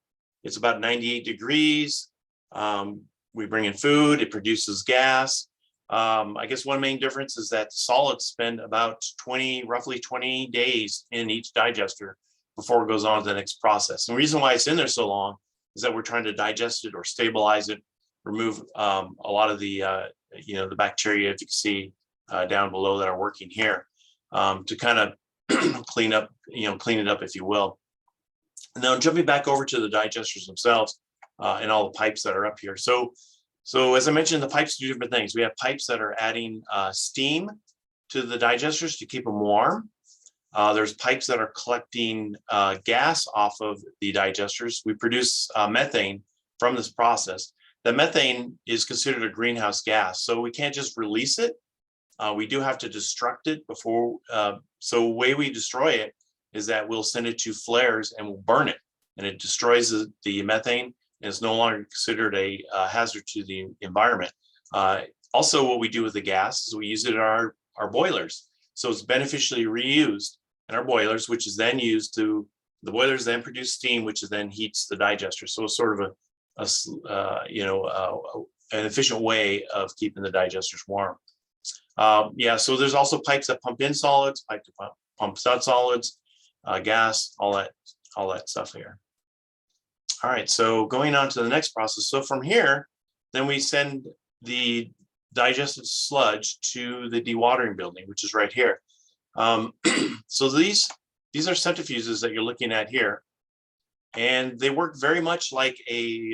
It's about 98 degrees. We bring in food, it produces gas. I guess one main difference is that the solids spend about roughly 20 days in each digester before it goes on to the next process. And the reason why it's in there so long is that we're trying to digest it or stabilize it, remove a lot of the the bacteria, if you can see down below, that are working here, to kind of clean it up, if you will. And now jumping back over to the digesters themselves and all the pipes that are up here. So as I mentioned, the pipes do different things. We have pipes that are adding steam to the digesters to keep them warm. There's pipes that are collecting gas off of the digesters. We produce methane from this process. The methane is considered a greenhouse gas, so we can't just release it. We do have to destruct it before. So the way we destroy it is that we'll send it to flares and we'll burn it, and it destroys the methane, and it's no longer considered a hazard to the environment. Also, what we do with the gas is we use it in our boilers. So it's beneficially reused in our boilers, which is then used the boilers then produce steam, which then heats the digester. So it's sort of an efficient way of keeping the digesters warm. So there's also pipes that pump in solids, pipe to pumps out solids, gas, all that stuff here. All right, so going on to the next process. So from here, then we send the digested sludge to the dewatering building, which is right here. So these are centrifuges that you're looking at here, and they work very much like they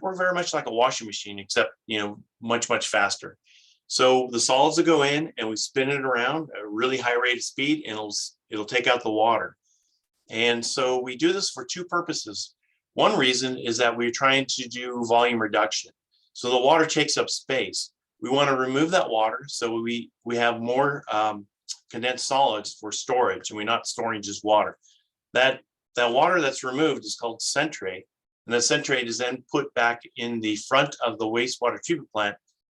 work very much like a washing machine, except much faster. So the solids will go in, and we spin it around at a really high rate of speed, and it'll take out the water. And so we do this for two purposes. One reason is that we're trying to do volume reduction. So the water takes up space. We want to remove that water so we have more condensed solids for storage, and we're not storing just water. That water that's removed is called centrate, And the centrate is then put back in the front of the wastewater treatment plant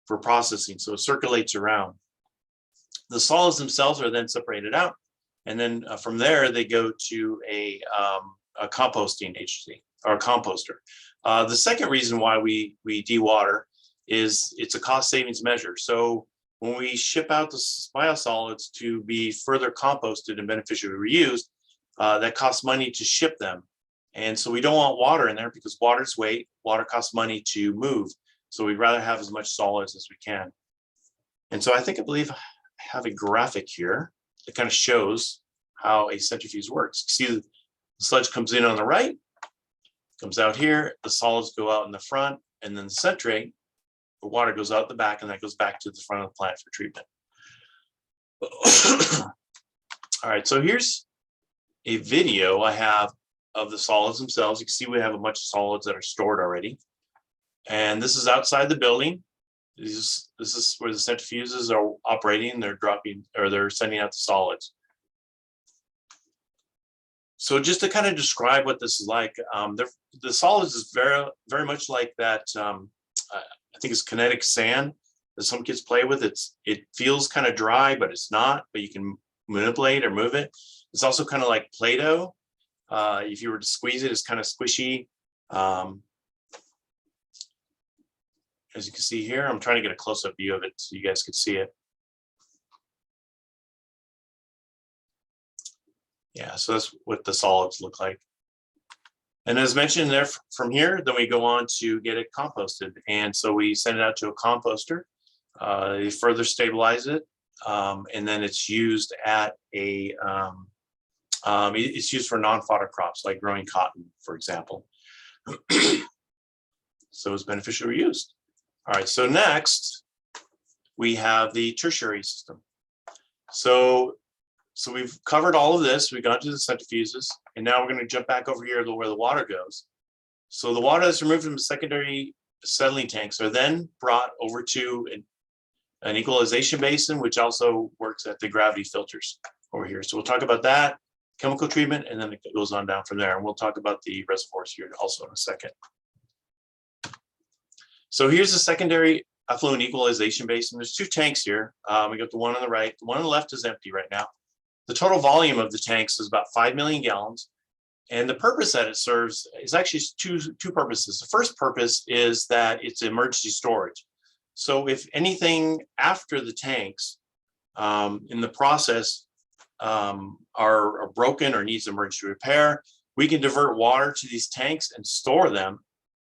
for processing. So it circulates around. The solids themselves are then separated out. And then from there, they go to a composting agency or composter. The second reason why we dewater is it's a cost savings measure. So when we ship out the biosolids to be further composted and beneficially reused, that costs money to ship them. And so we don't want water in there because water's weight, water costs money to move. So we'd rather have as much solids as we can. And so I believe I have a graphic here that kind of shows how a centrifuge works. See, the sludge comes in on the right, comes out here, the solids go out in the front, and then the centrate, the water goes out the back, and that goes back to the front of the plant for treatment. All right, so here's a video I have of the solids themselves. You can see we have a bunch of solids that are stored already. And this is outside the building. This is where the centrifuges are operating. They're dropping, or they're sending out the solids. So just to kind of describe what this is like, the solids is very much like that. I think it's kinetic sand that some kids play with. It feels kind of dry, but it's not. But you can manipulate or move it. It's also kind of like Play-Doh. If you were to squeeze it, it's kind of squishy. As you can see here, I'm trying to get a close-up view of it so you guys could see it. Yeah, so that's what the solids look like. And as mentioned there, from here, then we go on to get it composted. And so we send it out to a composter. They further stabilize it. And then it's used at a, it's used for non-fodder crops like growing cotton, for example. So it's beneficially reused. All right, so next we have the tertiary system. So we've covered all of this. We've gone to the centrifuges, and now we're going to jump back over here to where the water goes. So the water that's removed from the secondary settling tanks are then brought over to an equalization basin, which also works at the gravity filters over here. So we'll talk about that, chemical treatment, and then it goes on down from there. And we'll talk about the reservoirs here also in a second. So here's the secondary effluent equalization basin. There's two tanks here. We got the one on the right. The one on the left is empty right now. The total volume of the tanks is about 5 million gallons. And the purpose that it serves is actually two purposes. The first purpose is that it's emergency storage. So if anything after the tanks in the process are broken or needs emergency repair, we can divert water to these tanks and store them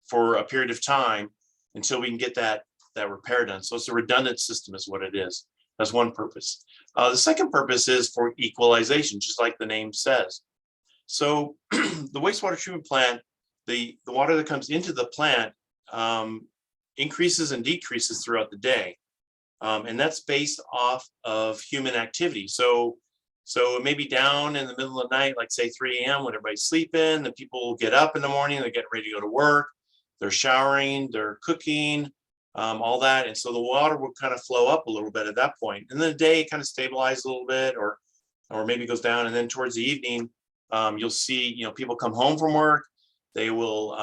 for a period of time until we can get that repair done. So it's a redundant system is what it is. That's one purpose. The second purpose is for equalization, just like the name says. So the wastewater treatment plant, the water that comes into the plant increases and decreases throughout the day. And that's based off of human activity. So it may be down in the middle of the night, like say 3 a.m. when everybody's sleeping, the people will get up in the morning, they're getting ready to go to work, they're showering, they're cooking, all that. And so the water will kind of flow up a little bit at that point. And then the day kind of stabilizes a little bit or maybe goes down. And then towards the evening, you'll see, people come home from work, they will,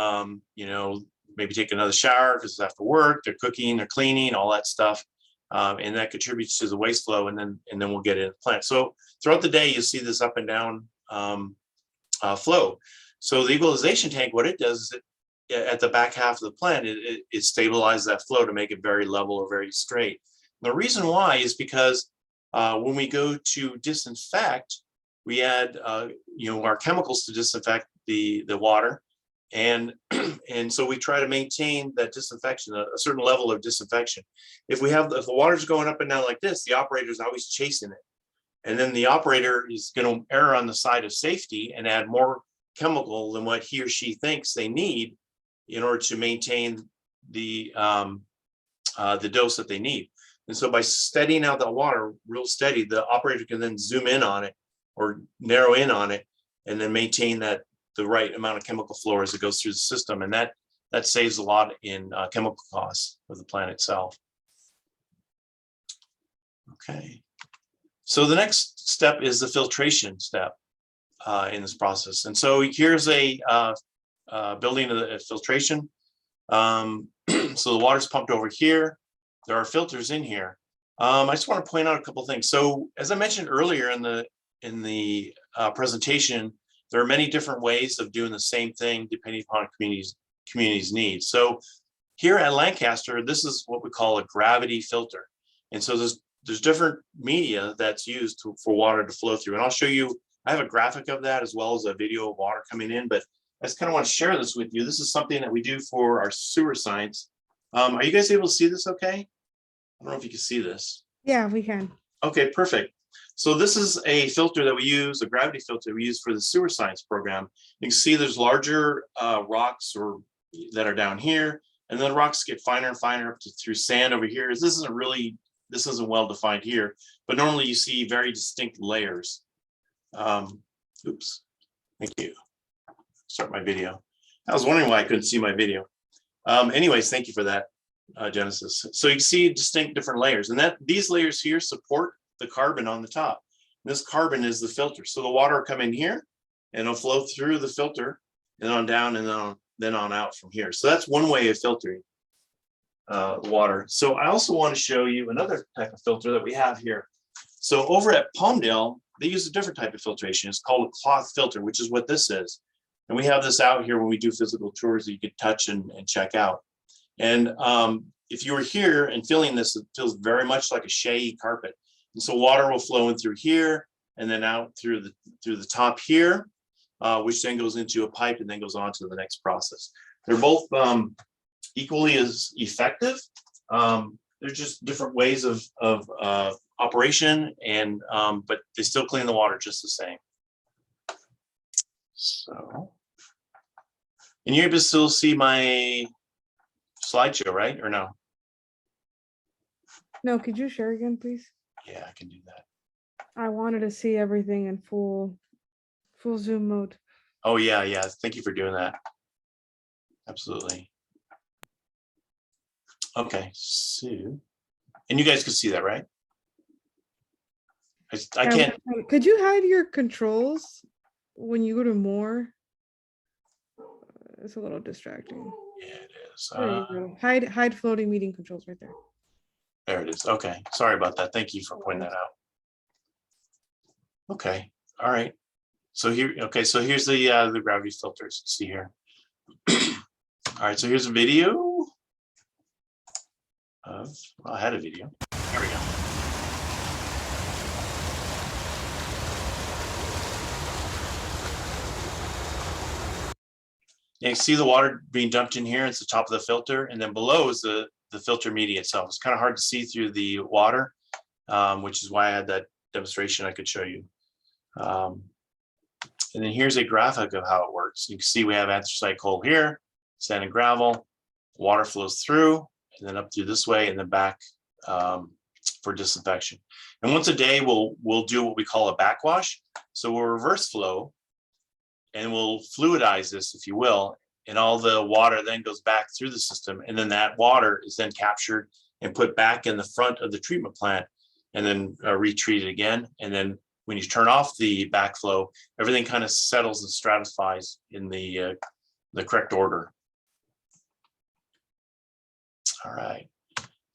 maybe take another shower because it's after work, they're cooking, they're cleaning, all that stuff. And that contributes to the waste flow, and then we'll get it in the plant. So throughout the day, you'll see this up and down flow. So the equalization tank, what it does is at the back half of the plant, it stabilizes that flow to make it very level or very straight. And the reason why is because when we go to disinfect, we add our chemicals to disinfect the water, and so we try to maintain that disinfection, a certain level of disinfection. If the water's going up and down like this, the operator is always chasing it, and then the operator is going to err on the side of safety and add more chemical than what he or she thinks they need in order to maintain the dose that they need. And so by steadying out the water real steady, the operator can then zoom in on it or narrow in on it and then maintain the right amount of chemical flow as it goes through the system. And that saves a lot in chemical costs of the plant itself. Okay. So the next step is the filtration step in this process. And so here's a building of the filtration. So the water's pumped over here. There are filters in here. I just want to point out a couple of things. So as I mentioned earlier in the presentation, there are many different ways of doing the same thing depending upon communities' needs. So here at Lancaster, this is what we call a gravity filter. And so there's different media that's used for water to flow through. And I'll show you, I have a graphic of that as well as a video of water coming in, but I just kind of want to share this with you. This is something that we do for our sewer science. Are you guys able to see this okay? I don't know if you can see this. Yeah, we can. Okay, perfect. So this is a filter that we use, a gravity filter we use for the sewer science program. You can see there's larger rocks that are down here, and then rocks get finer and finer up to through sand over here. This isn't well defined here, but normally you see very distinct layers. Oops, thank you. Start my video. I was wondering why I couldn't see my video. Anyways, thank you for that, Genesis. So you can see distinct different layers, and these layers here support the carbon on the top. This carbon is the filter. So the water will come in here and it'll flow through the filter and on down and then on out from here. So that's one way of filtering water. So I also want to show you another type of filter that we have here. So over at Palmdale, they use a different type of filtration. It's called a cloth filter, which is what this is. And we have this out here when we do physical tours that you can touch and check out. And if you were here and feeling this, it feels very much like a shaggy carpet. And so water will flow in through here and then out through the top here, which then goes into a pipe and then goes on to the next process. They're both equally as effective. They're just different ways of operation, and but they still clean the water just the same. So, and you're able to still see my slideshow, right? Or no? No, could you share again, please? Yeah, I can do that. I wanted to see everything in full zoom mode. Oh yeah, yeah. Thank you for doing that. Absolutely. Okay, so, and you guys could see that, right? I can't. Could you hide your controls when you go to more? It's a little distracting. Yeah, it is. There you go. Hide floating meeting controls right there. There it is. Okay, sorry about that. Thank you for pointing that out. Okay, all right. So here, okay, so here's the gravity filters. See here. All right, so here's a video of. Well, I had a video. Here we go. You can see the water being dumped in here. It's the top of the filter, and then below is the filter media itself. It's kind of hard to see through the water, which is why I had that demonstration I could show you. And then here's a graphic of how it works. You can see we have anthracite coal here, sand and gravel, water flows through, and then up through this way, and then back for disinfection. And once a day, we'll do what we call a backwash. So we'll reverse flow, and we'll fluidize this, if you will, and all the water then goes back through the system, and then that water is then captured and put back in the front of the treatment plant, and then retreated again. And then when you turn off the backflow, everything kind of settles and stratifies in the correct order. All right.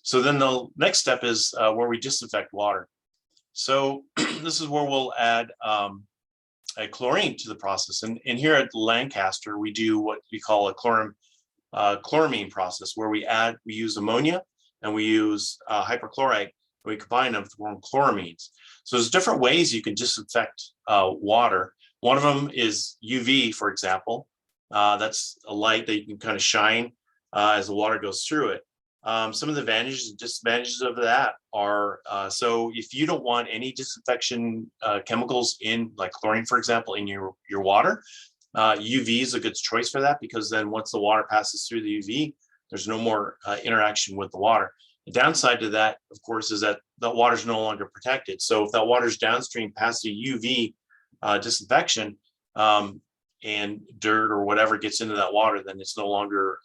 So then the next step is where we disinfect water. So this is where we'll add a chlorine to the process. And here at Lancaster, we do what we call a chloramine process, where we use ammonia and we use hyperchlorite, and we combine them to form chloramines. So there's different ways you can disinfect water. One of them is UV, for example. That's a light that you can kind of shine as the water goes through it. Some of the advantages and disadvantages of that are, so if you don't want any disinfection chemicals in, like chlorine, for example, in your water, UV is a good choice for that, because then once the water passes through the UV, there's no more interaction with the water. The downside to that, of course, is that the water is no longer protected. So if that water is downstream past the UV disinfection, and dirt or whatever gets into that water, then it's no longer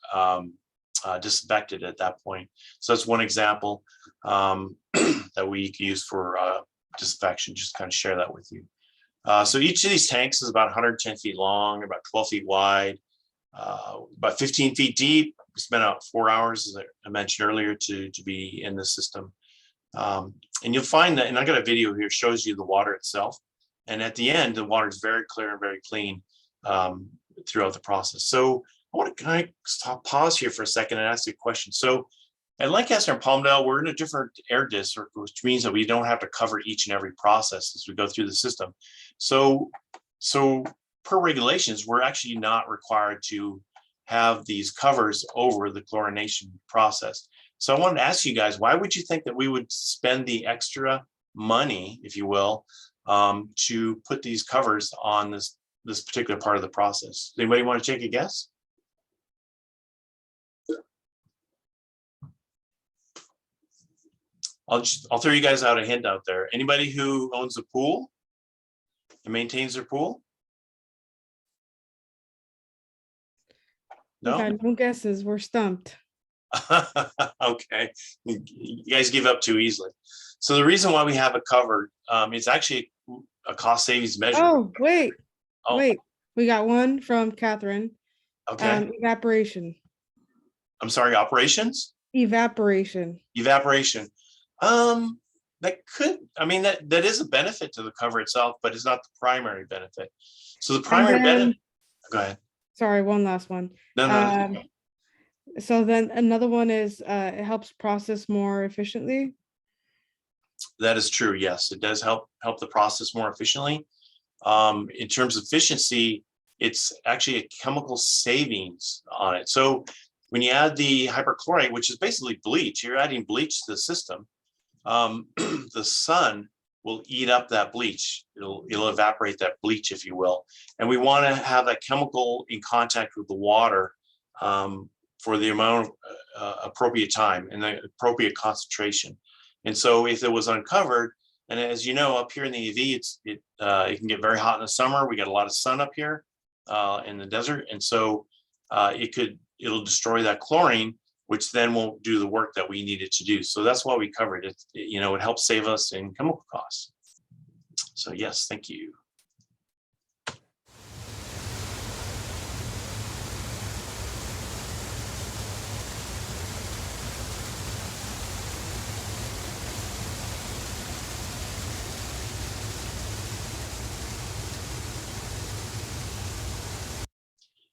disinfected at that point. So that's one example that we can use for disinfection. Just kind of share that with you. So each of these tanks is about 110 feet long, about 12 feet wide. about 15 feet deep. We spent about 4 hours, as I mentioned earlier, to be in the system. And you'll find that, and I got a video here, shows you the water itself. And at the end, the water is very clear and very clean throughout the process. So I want to kind of pause here for a second and ask you a question. So at Lancaster and Palmdale, we're in a different air district, which means that we don't have to cover each and every process as we go through the system. So per regulations, we're actually not required to have these covers over the chlorination process. So I wanted to ask you guys, why would you think that we would spend the extra money, if you will, to put these covers on this particular part of the process? Anybody want to take a guess? I'll throw you guys out a hint out there. Anybody who owns a pool and maintains their pool? We No? got no guesses. We're stumped. Okay, you guys give up too easily. So the reason why we have it covered, it's actually a cost savings measure. Oh, wait, Oh. wait. We got one from Catherine. Okay, Evaporation. I'm sorry, operations? Evaporation. Evaporation. That could, I mean, that is a benefit to the cover itself, but it's not the primary benefit. So the primary benefit, go ahead. Sorry, one last one. No. So then another one is it helps process more efficiently. That is true. Yes, it does help the process more efficiently. In terms of efficiency, it's actually a chemical savings on it. So when you add the hyperchlorite, which is basically bleach, you're adding bleach to the system. The sun will eat up that bleach. It'll evaporate that bleach, if you will. And we want to have that chemical in contact with the water for the amount of appropriate time and the appropriate concentration. And so if it was uncovered, and as you know, up here in the EV, it can get very hot in the summer. We got a lot of sun up here in the desert. And so it'll destroy that chlorine, which then won't do the work that we needed to do. So that's why we covered it. It helps save us in chemical costs. So yes, thank you.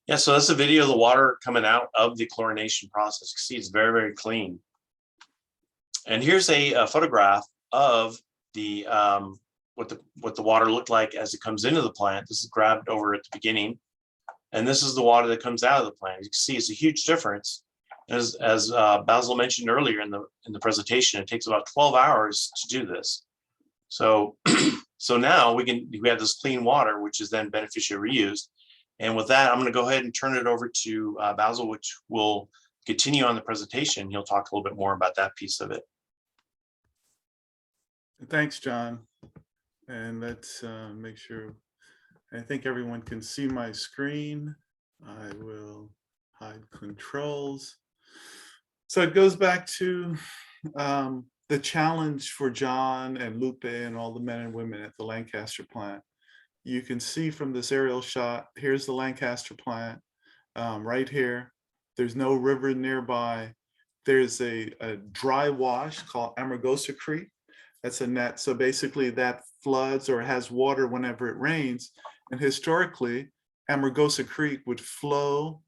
Yeah, so that's a video of the water coming out of the chlorination process. You can see it's very, very clean. And here's a photograph of the what the water looked like as it comes into the plant. This is grabbed over at the beginning, and this is the water that comes out of the plant. You can see it's a huge difference. As Basil mentioned earlier in the presentation, it takes about 12 hours to do this. So so now we have this clean water, which is then beneficially reused. And with that, I'm going to go ahead and turn it over to Basil, which will continue on the presentation. He'll talk a little bit more about that piece of it. Thanks, John. And let's make sure. I think everyone can see my screen. I will hide controls. So it goes back to the challenge for John and Lupe and all the men and women at the Lancaster plant. You can see from this aerial shot, here's the Lancaster plant right here. There's no river nearby. There's a dry wash called Amargosa Creek. That's a net. So basically that floods or has water whenever it rains. And historically, Amargosa Creek would flow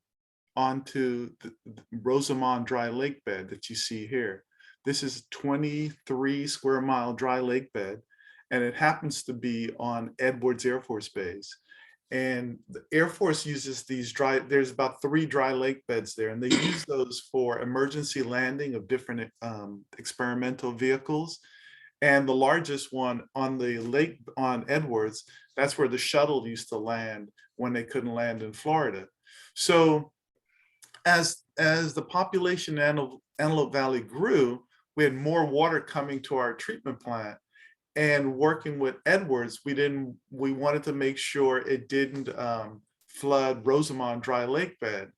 onto the Rosamond dry lake bed that you see here. This is 23 square mile dry lake bed. And it happens to be on Edwards Air Force Base. And the Air Force uses these there's about 3 dry lake beds there, and they use those for emergency landing of different experimental vehicles. And the largest one on the lake on Edwards, that's where the shuttle used to land when they couldn't land in Florida. So as the population in Antelope Valley grew, we had more water coming to our treatment plant. And working with Edwards, we wanted to make sure it didn't flood Rosamond dry lake bed.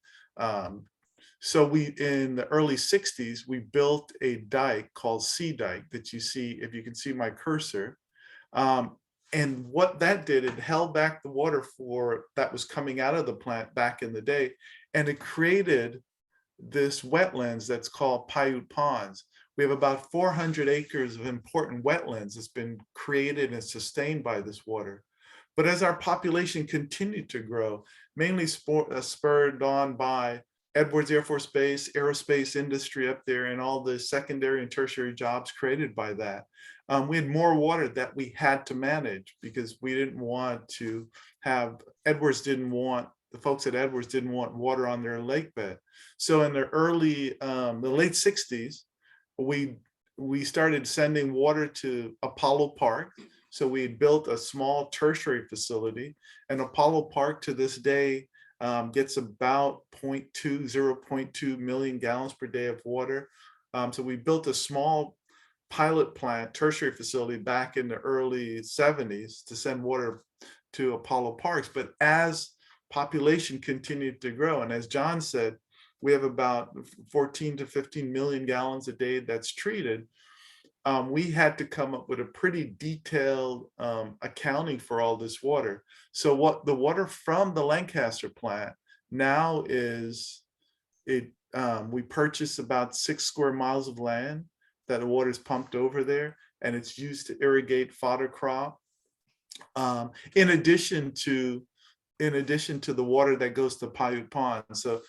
So in the early 60s, we built a dike called Sea Dike that you see, if you can see my cursor. And what that did, it held back the water that was coming out of the plant back in the day. and it created this wetlands that's called Paiute Ponds. We have about 400 acres of important wetlands that's been created and sustained by this water. But as our population continued to grow, mainly spurred on by Edwards Air Force Base, aerospace industry up there, and all the secondary and tertiary jobs created by that, we had more water that we had to manage because we didn't want to have, the folks at Edwards didn't want water on their lake bed. So in the late 60s, we started sending water to Apollo Park. So we built a small tertiary facility, and Apollo Park to this day gets about 0.2 million gallons per day of water. So we built a small pilot plant, tertiary facility back in the early 70s to send water to Apollo Parks. But as population continued to grow, and as John said, we have about 14 to 15 million gallons a day that's treated. We had to come up with a pretty detailed accounting for all this water. So what the water from the Lancaster plant now is, we purchase about 6 square miles of land that the water is pumped over there, and it's used to irrigate fodder crop. In addition to the water that goes to Paiute Pond. So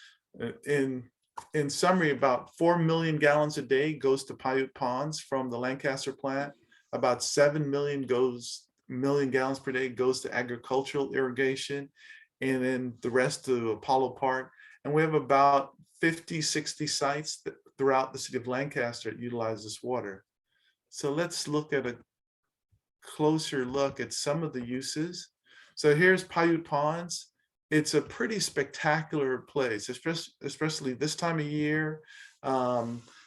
in summary, about 4 million gallons a day goes to Paiute Ponds from the Lancaster plant. About 7 million gallons per day goes to agricultural irrigation, and then the rest to Apollo Park. And we have about 50, 60 sites throughout the city of Lancaster that utilize this water. So let's look at a closer look at some of the uses. So here's Paiute Ponds. It's a pretty spectacular place, especially this time of year,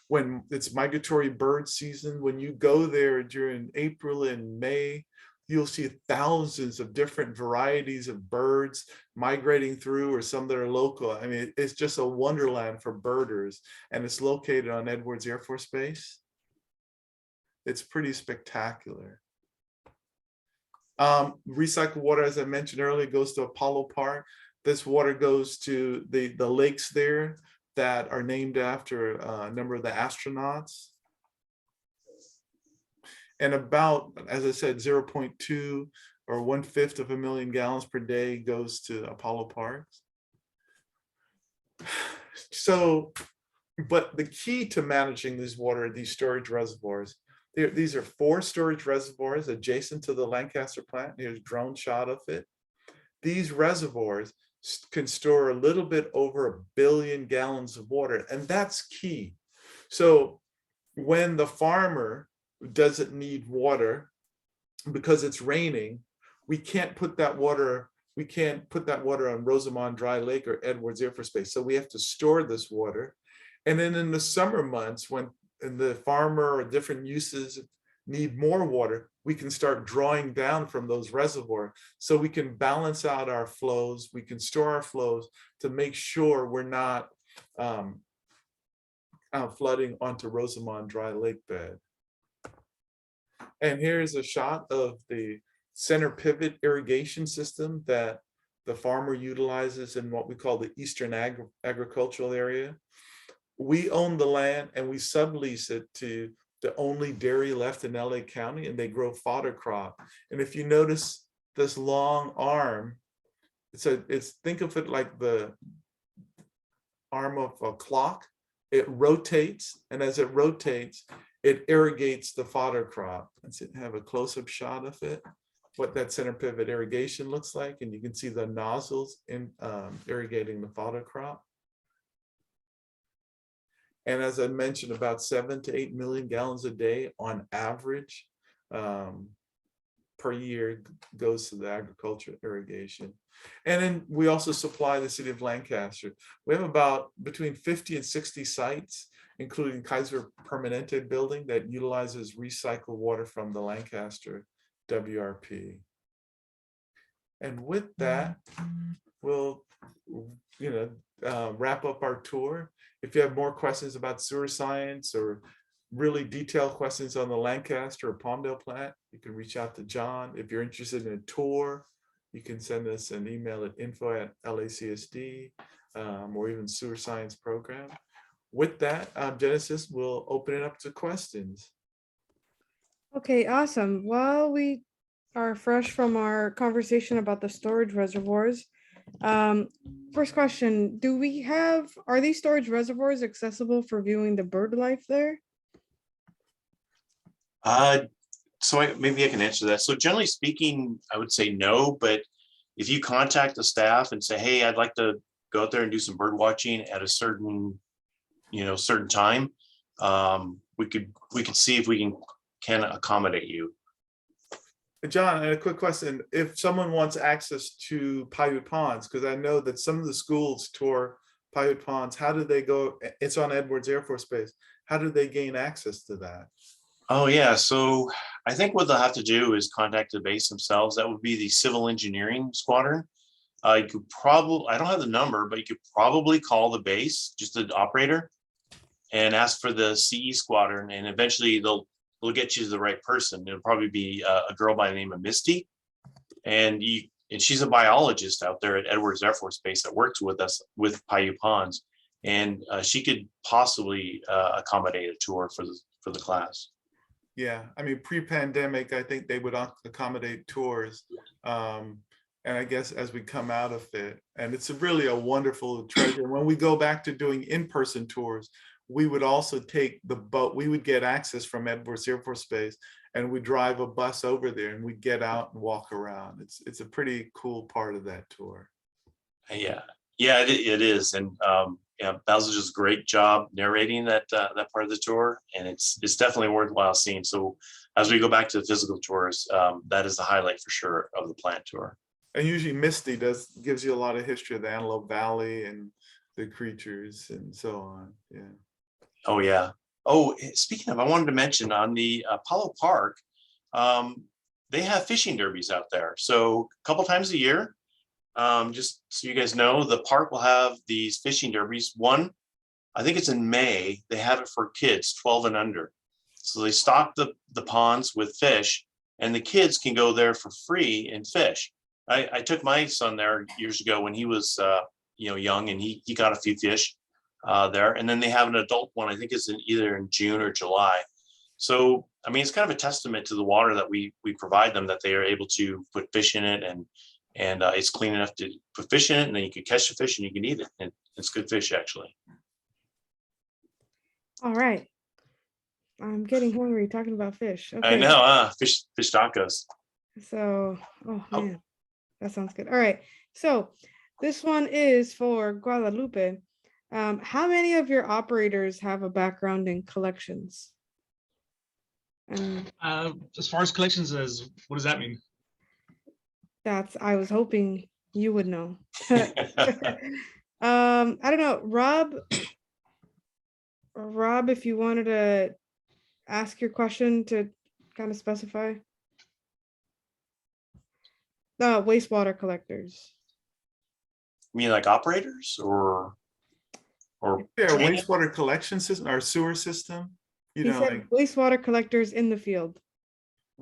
when it's migratory bird season. When you go there during April and May, you'll see thousands of different varieties of birds migrating through, or some that are local. I mean, it's just a wonderland for birders, and it's located on Edwards Air Force Base. It's pretty spectacular. Recycled water, as I mentioned earlier, goes to Apollo Park. This water goes to the lakes there that are named after a number of the astronauts. And about, as I said, 0.2 or 1/5 of a million gallons per day goes to Apollo Parks. So, but the key to managing this water, these storage reservoirs, these are 4 storage reservoirs adjacent to the Lancaster plant. Here's a drone shot of it. These reservoirs can store a little bit over 1 billion gallons of water, and that's key. So when the farmer doesn't need water because it's raining, we can't put that water on Rosamond Dry Lake or Edwards Air Force Base. So we have to store this water. And then in the summer months, when the farmer or different uses need more water, we can start drawing down from those reservoirs, so we can balance out our flows. We can store our flows to make sure we're not flooding onto Rosamond Dry Lake bed. And here's a shot of the center pivot irrigation system that the farmer utilizes in what we call the Eastern agricultural area. We own the land and we sublease it to the only dairy left in LA County, and they grow fodder crop. And if you notice this long arm, think of it like the arm of a clock. It rotates, and as it rotates, it irrigates the fodder crop. Let's have a close-up shot of it, what that center pivot irrigation looks like, and you can see the nozzles irrigating the fodder crop. And as I mentioned, about 7 to 8 million gallons a day on average per year goes to the agricultural irrigation. And then we also supply the city of Lancaster. We have about between 50 and 60 sites, including Kaiser Permanente building that utilizes recycled water from the Lancaster WRP. And with that, we'll wrap up our tour. If you have more questions about sewer science or really detailed questions on the Lancaster or Palmdale plant, you can reach out to John. If you're interested in a tour, you can send us an email at info@lacsd. or even sewer science program. With that, Genesis will open it up to questions. Okay, awesome. While we are fresh from our conversation about the storage reservoirs, um, first question, are these storage reservoirs accessible for viewing the bird life there? Maybe I can answer that. So generally speaking, I would say no, but if you contact the staff and say, hey, I'd like to go out there and do some bird watching at a certain, certain time, we could see if we can accommodate you. John, and a quick question. If someone wants access to Paiute Ponds, because I know that some of the schools tour Paiute Ponds, how do they go? It's on Edwards Air Force Base. How do they gain access to that? Oh, yeah. So I think what they'll have to do is contact the base themselves. That would be the civil engineering squadron. You could probably, I don't have the number, but you could probably call the base, just the operator, and ask for the CE squadron. And eventually they'll get you to the right person. It'll probably be a girl by the name of Misty. And she's a biologist out there at Edwards Air Force Base that works with us with Paiute Ponds. And she could possibly accommodate a tour for the class. Yeah, I mean, pre-pandemic, I think they would accommodate tours. And I guess as we come out of it, and it's really a wonderful treasure. When we go back to doing in-person tours, we would also take the boat. We would get access from Edwards Air Force Base, and we drive a bus over there, and we get out and walk around. It's a pretty cool part of that tour. Yeah, it is, and yeah, Basil does a great job narrating that part of the tour, and it's definitely worthwhile seeing. So as we go back to the physical tours, that is the highlight for sure of the plant tour. And usually Misty gives you a lot of history of the Antelope Valley and the creatures and so on. Yeah. Oh yeah. Oh, speaking of, I wanted to mention on the Apollo Park, they have fishing derbies out there. So a couple times a year, just so you guys know, the park will have these fishing derbies. One, I think it's in May. They have it for kids 12 and under. So they stock the ponds with fish, and the kids can go there for free and fish. I took my son there years ago when he was young, and he got a few fish there. And then they have an adult one, I think it's either in June or July. So I mean, it's kind of a testament to the water that we provide them, that they are able to put fish in it, and it's clean enough to put fish in it, and then you can catch the fish and you can eat it. And it's good fish, actually. All right. I'm getting hungry talking about fish. I Okay, know, fish tacos. so, oh Oh. man, that sounds good. All right, so this one is for Guadalupe. How many of your operators have a background in collections? And As far as collections what does that mean? I was hoping you would know. I don't know, Rob, if you wanted to ask your question to kind of specify. Wastewater collectors. You mean like operators or Yeah, training? wastewater collection system or sewer system. He said wastewater collectors in the field.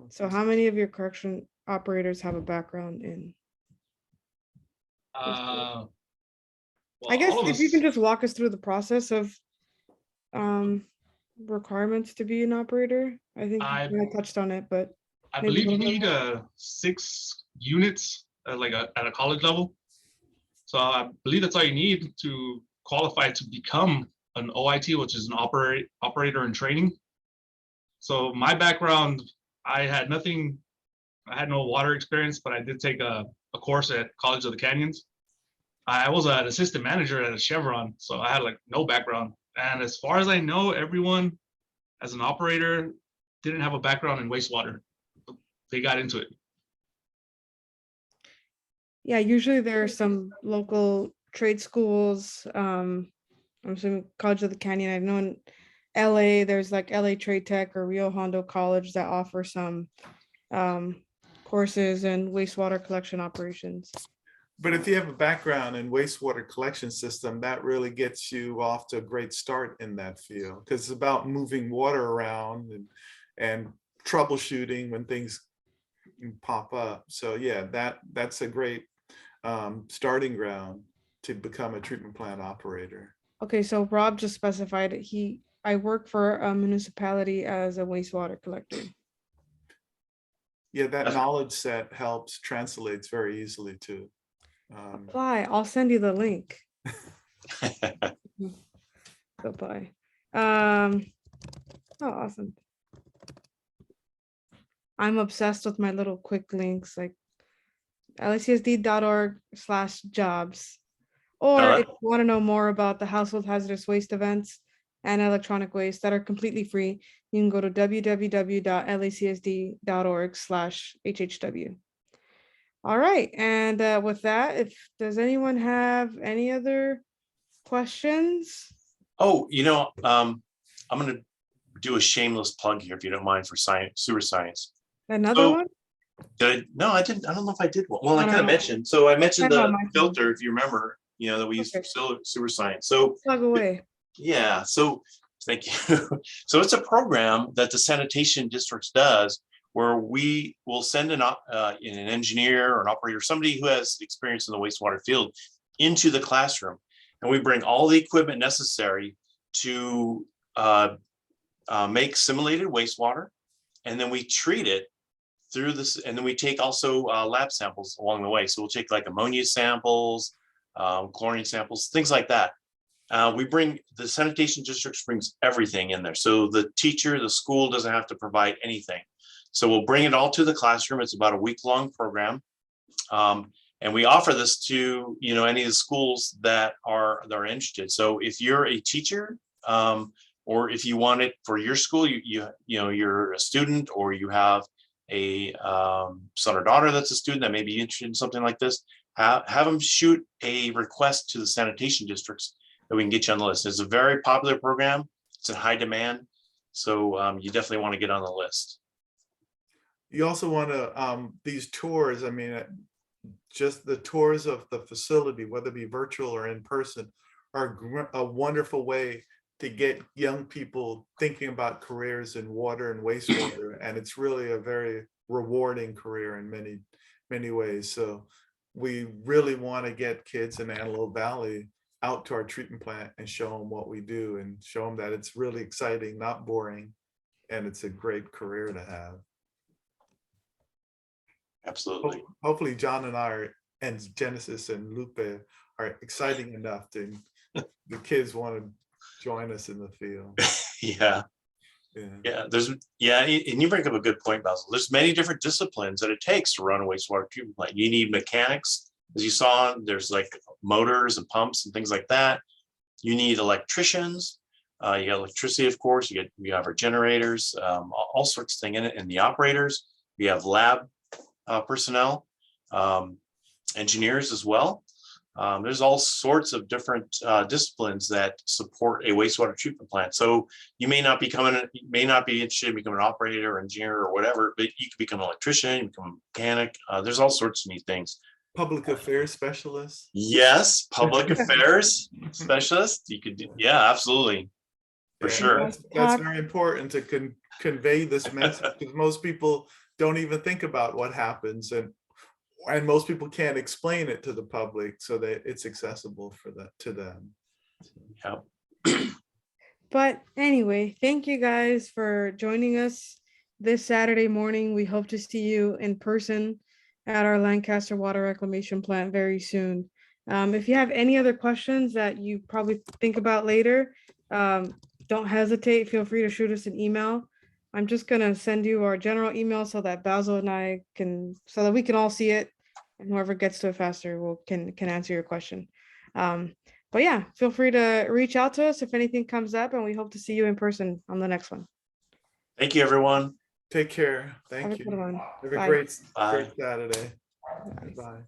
So how many of your correction operators have a background in? Well, I guess all of if you us- can just walk us through the process of requirements to be an operator. I think I- you kinda touched on it, but I maybe believe you a little need 6 units at a college level. So I believe that's all you need to qualify to become an OIT, which is an operator in training. So my background, I had no water experience, but I did take a course at College of the Canyons. I was an assistant manager at a Chevron, so I had no background. And as far as I know, everyone as an operator didn't have a background in wastewater. They got into it. Yeah, usually there are some local trade schools. I'm assuming College of the Canyon. I know in LA, there's like LA Trade Tech or Rio Hondo College that offer some courses in wastewater collection operations. But if you have a background in wastewater collection system, that really gets you off to a great start in that field, because it's about moving water around and troubleshooting when things pop up. So yeah, that's a great starting ground. to become a treatment plant operator. Okay, so Rob just specified I work for a municipality as a wastewater collector. Yeah, that That's- knowledge set helps, translates very easily too. Apply. I'll send you the link. Apply. Oh, awesome. I'm obsessed with my little quick links like lacsd.org/jobs. Or No, if you want to know more about the household hazardous waste events and electronic waste that are completely free, you can go to www.lacsd.org/hhw. All right, and with that, does anyone have any other questions? Oh, I'm going to do a shameless plug here, if you don't mind, for science, sewer science. Another So, one? No, I didn't. I don't know if I did one. Well, I No, kind of no. mentioned. So I mentioned Talk about the my filter, if you remember, that we use for sewer science. So Plug away. yeah, so thank you. So it's a program that the sanitation districts does where we will send an engineer or an operator, somebody who has experience in the wastewater field, into the classroom. And we bring all the equipment necessary to make simulated wastewater. And then we treat it through this. And then we take also lab samples along the way. So we'll take like ammonia samples, chlorine samples, things like that. The sanitation districts brings everything in there. So the teacher, the school doesn't have to provide anything. So we'll bring it all to the classroom. It's about a week-long program. And we offer this to, any of the schools that are interested. So if you're a teacher, or if you want it for your school, you're a student, or you have a son or daughter that's a student that may be interested in something like this, have them shoot a request to the sanitation districts that we can get you on the list. It's a very popular program. It's in high demand. So you definitely want to get on the list. You also want to, these tours, I mean, just the tours of the facility, whether it be virtual or in person, are a wonderful way to get young people thinking about careers in water and wastewater. And it's really a very rewarding career in many, many ways. So we really want to get kids in Antelope Valley out to our treatment plant and show them what we do and show them that it's really exciting, not boring, and it's a great career to have. Absolutely. Hopefully John and I and Genesis and Lupe are exciting enough to the kids want to join us in the field. Yeah. And you bring up a good point, Basil. There's many different disciplines that it takes to run a wastewater treatment plant. You need mechanics, as you saw. There's like motors and pumps and things like that. You need electricians. You got electricity, of course. You have our generators, all sorts of things in it, and the operators. We have lab personnel, engineers as well. There's all sorts of different disciplines that support a wastewater treatment plant. So you may not be interested in becoming an operator or engineer or whatever, but you can become an electrician, you become a mechanic. There's all sorts of neat things. Public affairs specialist. Yes, public affairs specialist. You could do, yeah, absolutely. For sure. That's very important to convey this message, because most people don't even think about what happens, and most people can't explain it to the public so that it's accessible to them. Yeah. But anyway, thank you guys for joining us this Saturday morning. We hope to see you in person at our Lancaster water reclamation plant very soon. If you have any other questions that you probably think about later, don't hesitate. Feel free to shoot us an email. I'm just gonna send you our general email so that Basil and I so that we can all see it, and whoever gets to it faster can answer your question. But yeah, feel free to reach out to us if anything comes up, and we hope to see you in person on the next one. Thank you, everyone. Take care. Thank you. Have a good one. Have a Bye. great Bye. Saturday. Bye.